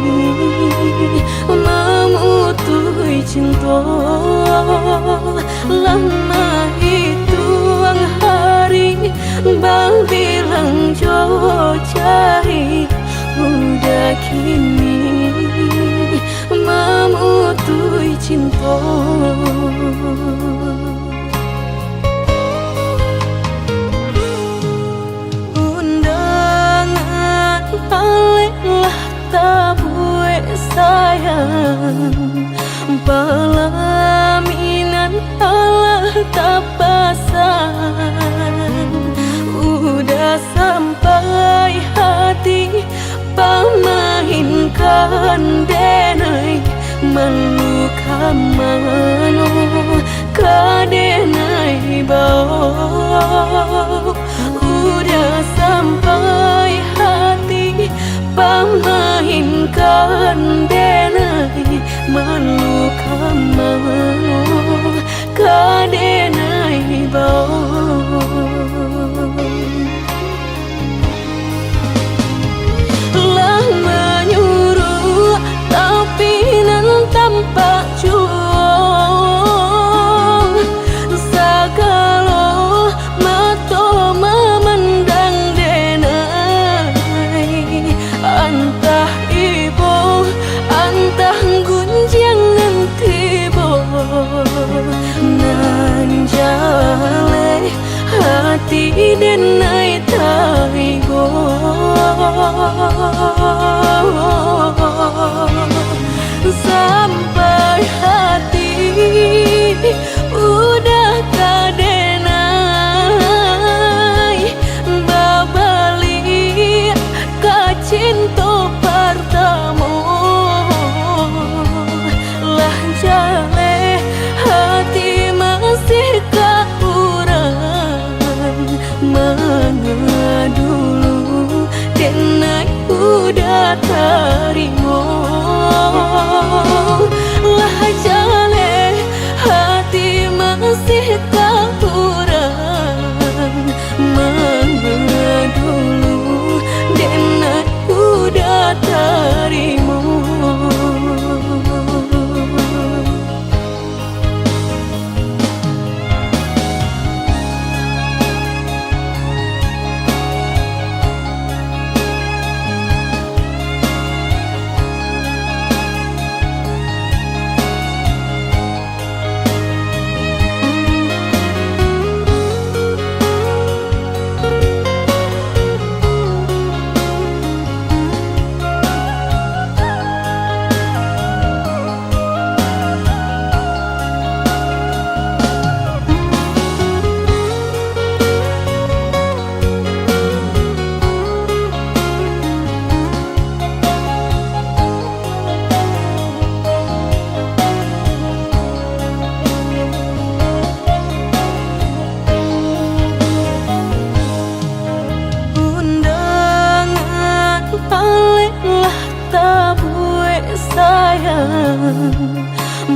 memutui cinta. Lama hitung hari bilang jauh cari, udah kini memutui cinta. Undangan alelah tabue sayang, pelaminan Allah tak pasang. Udah sampai hati pamahinkan denai meluka mano kadenai bau. Udah sampai hati pamahinkan denai meluka mano kadenai bau. Tampak juang sagalo mato memandang denai, antah ibu antah gunjangan tibo nan jale hati denai taigo. Sampai hati udah kadenai babali ka cinta pertama. Lah jale hati masih kaurang mana dulu denai udah terima. Lah jale hati masih kaurang mana dulu denai udah terima.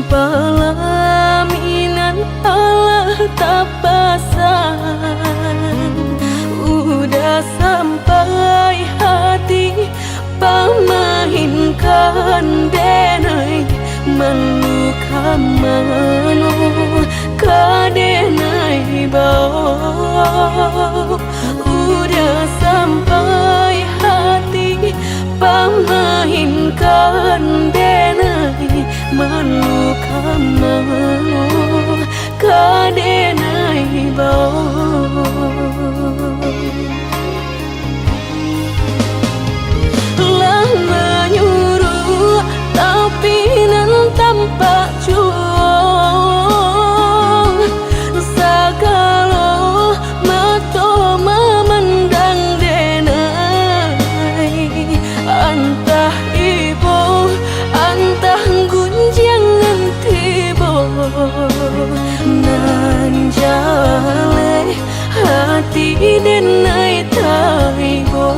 Pelaminan Allah tak pasang. Udah sampai hati pamahinkan denai meluka mano kadenai bau. Udah sampai hati pamahinkan denai meluka mano kadenai bau. Lah menyuruh tapi nan tampak juang sagalo mato memandang denai, antah ibu antah gunjangan tibo nan jale hati denai taigo.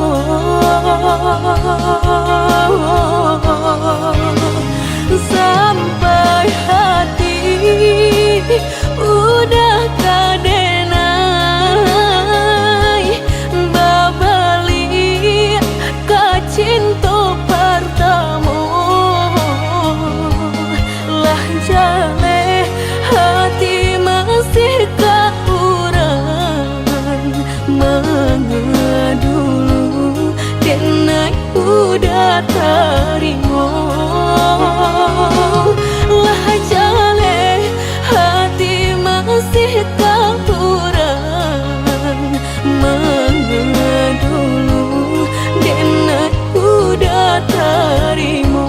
Sampai hati udah kadenai babali ka cinta terima. Lah jale hati masih tak kurang mengedulu dan udah terima.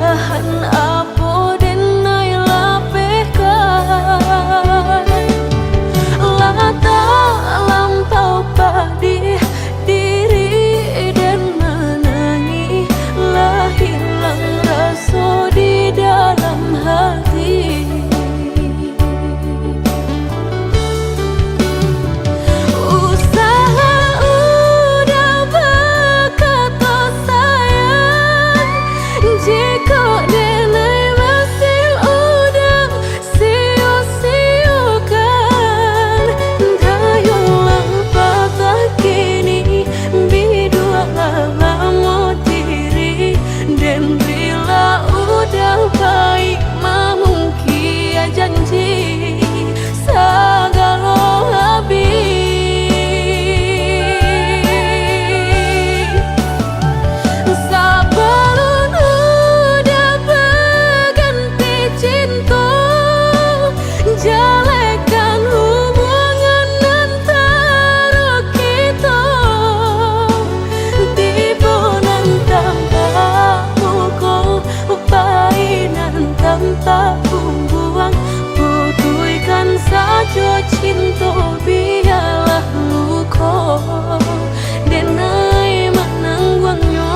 bahan apa denai lapehkan lata lampau padih diri dan menangi lah hilang rasa di dalam hati. Janji segala habis sebelum udah berganti cinta jalekan hubungan antara kita tiba nan tanpa muka painan tanpa buang putuikan saja cinta biarlah luka denai menangguangnya.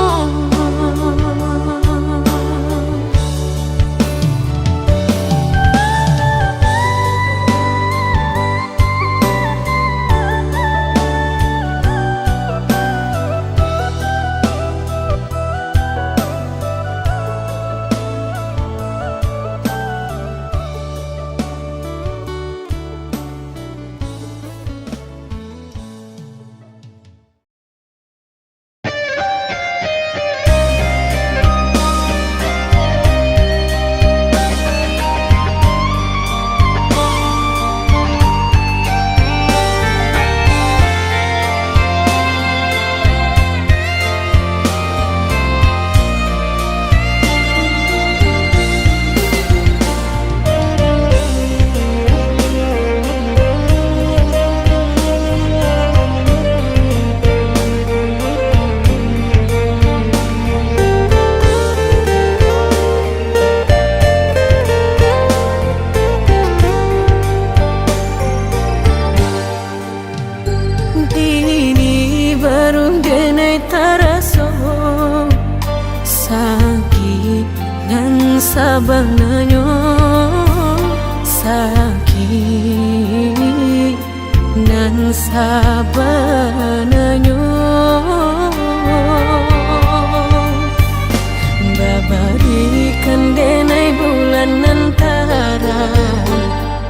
Sabananyo sakit nan sabananyo babarikan denai bulan antara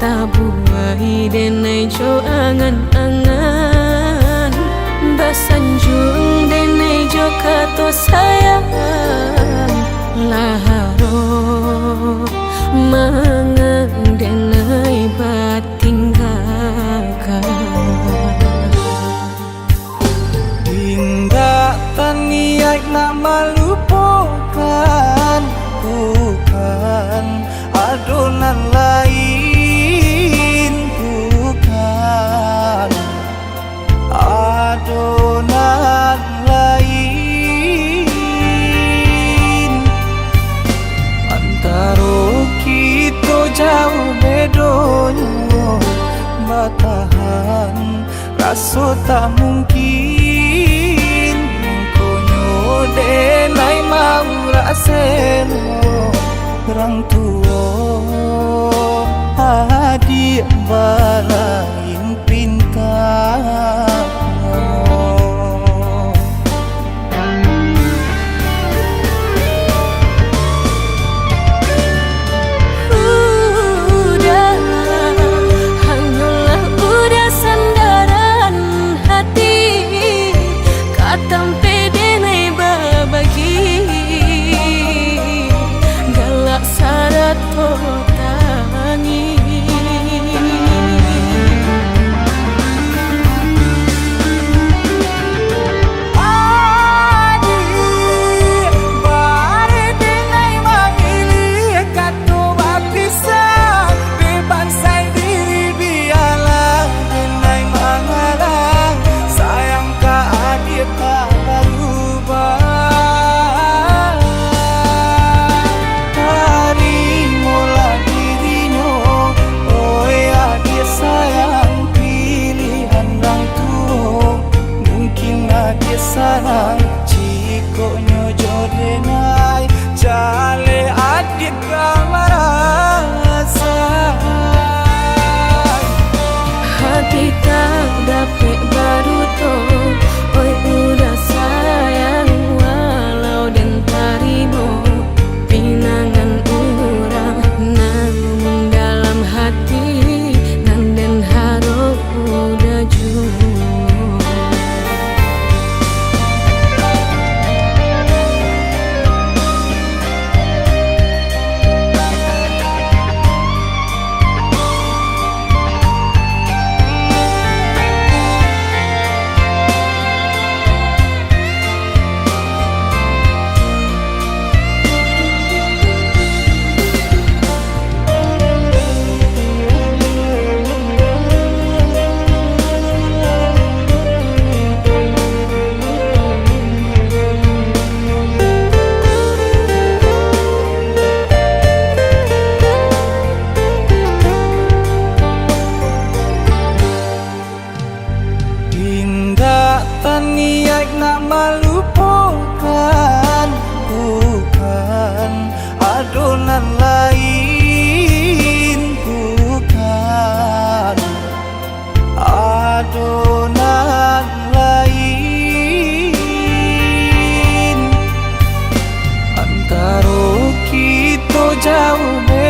tabuai denai jo angan-angan basanjung denai jo kato sayang laharo mengendenai batinggalkan Indah taniak nak melupakan bukan adonan lain bukan adonan jauh bedonyo batahan rasa tak mungkin konyo denai mau raseno orang tua adik balain pinta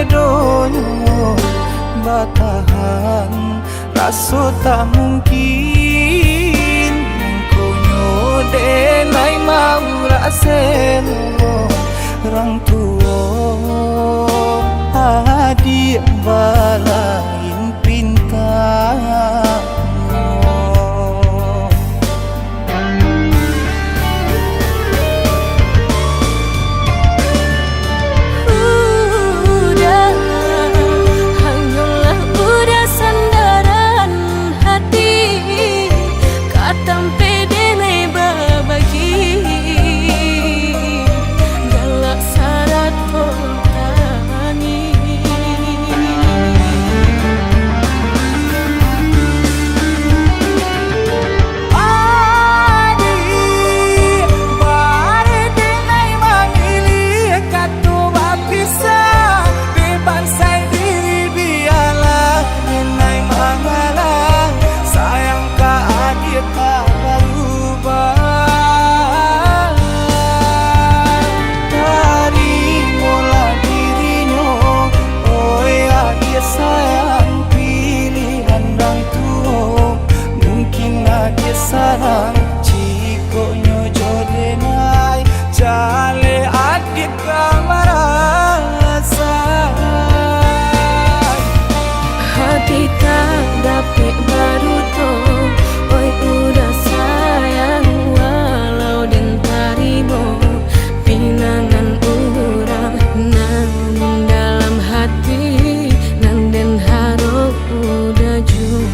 donyo batahan raso tak mungkin mengkonyo denai mau raseno orang tua adik balain pintar sarang ciko nyojo denai jale adik kamarasa hati tak dapat baru to oi udah sayang walau den tarimo pinangan urang namun dalam hati nang den harap udah jauh.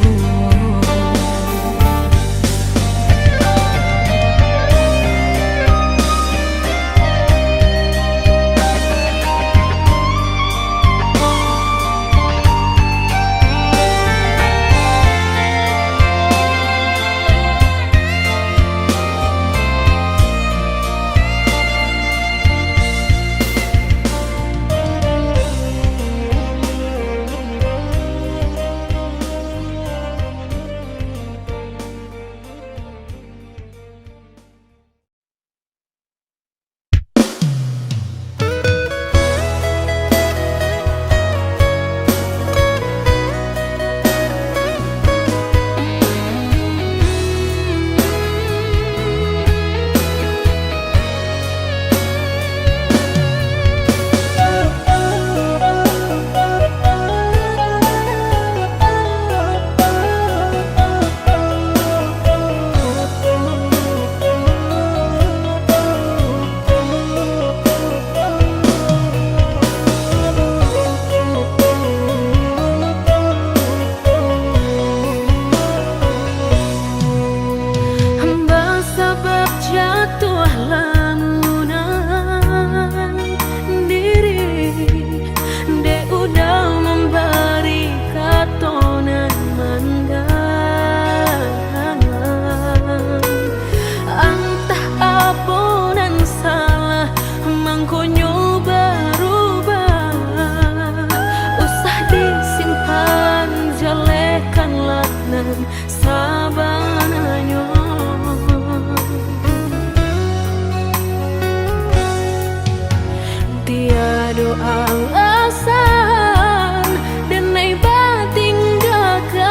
Alasan dan naiba tinggalkan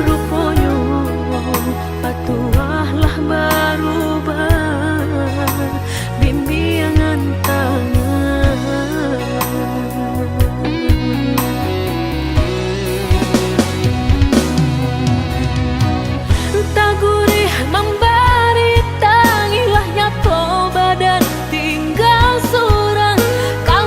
ruponya patuahlah berubah bimbingan tangan tak gurih memberi tangilah nyato badan tinggal surang kau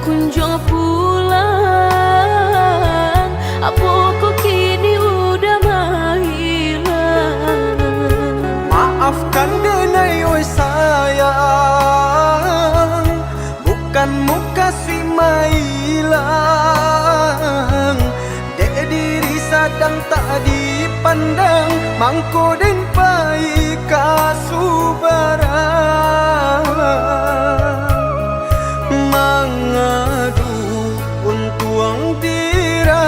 kunjung pulang, apa kok kini udah menghilang. Maafkan denai oi sayang, bukan muka si mailang. Dek diri sadang tak dipandang, mangko den pai kasubarang. Mangadu untuang dirantau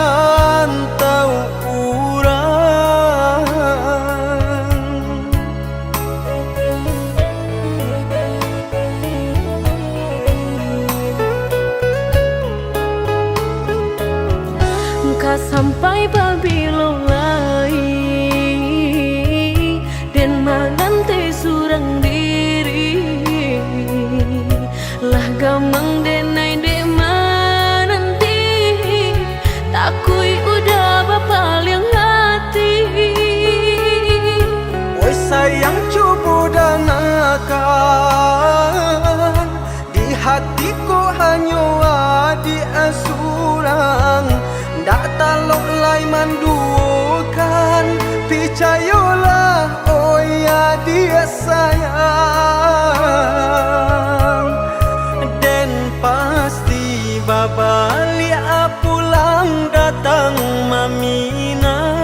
urang. Engkau sampai babilo lai dan manante surang diri lah gamang denai de mananti takui udah bapal yang hati. Oi sayang coba danakan, di hatiku hanya adi asurang. Ndak talok lai mandukan, percayalah oh ya dia sayang. Dan pasti babali pulang datang mamina.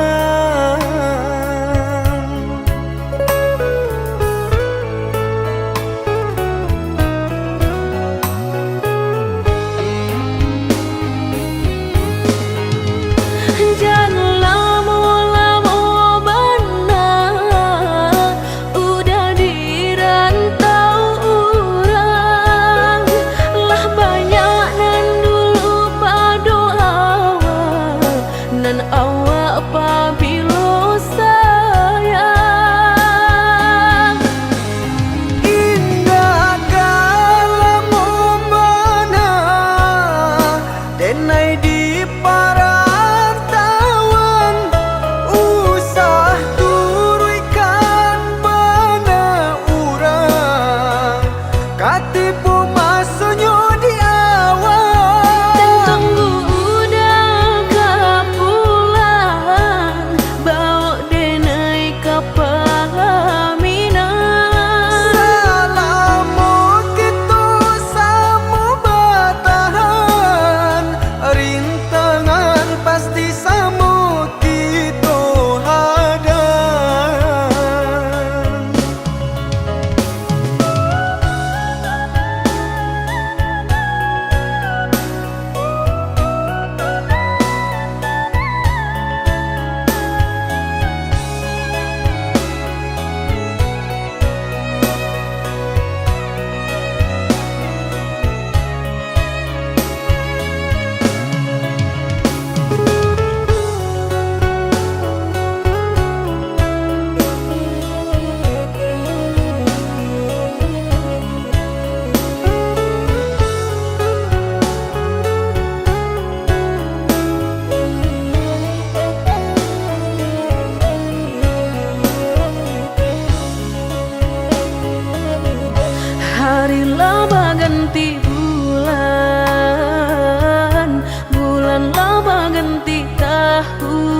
Hari lama ganti bulan, bulan lama ganti tahun.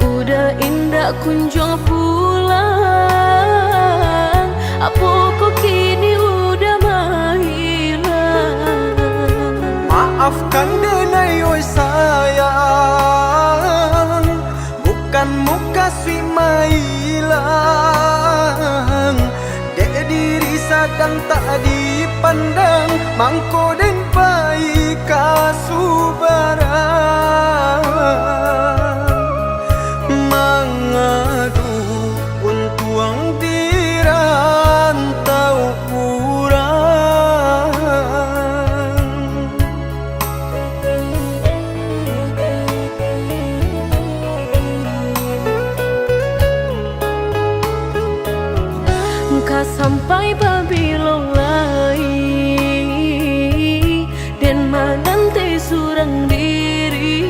Udah indah kunjung pulang, apa kok kini udah menghilang. Maafkan denai oi sayang, bukan muka si mailang. Dek diri sadang tak dipandang, mangko den pai kasubarang. Mangadu untuang dirantau urang. Engkau sampai babilo lai dan manante surang diri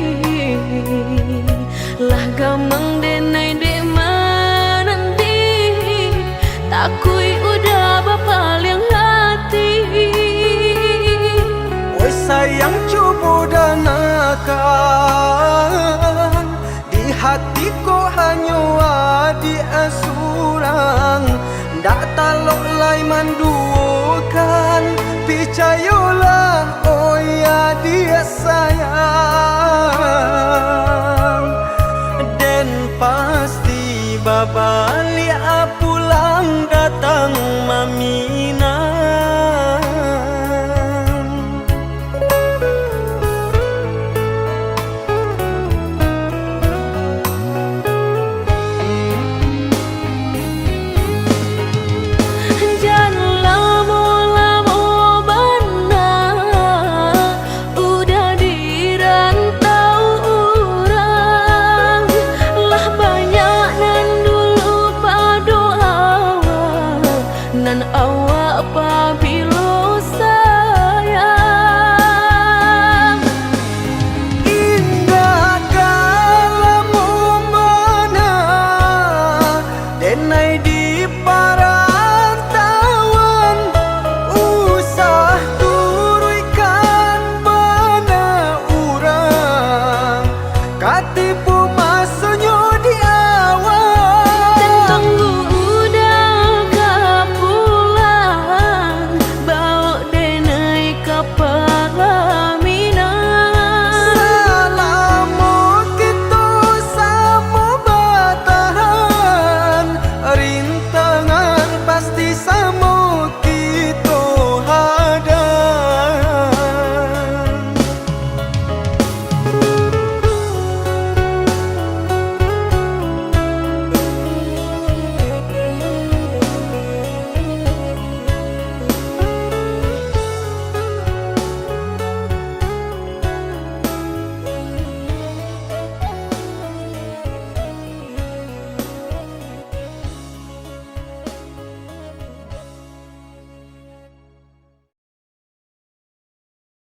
surang dak talok lai manduokan. Percayalah oh ya dia sayang, dan pasti babalik pulang datang mami.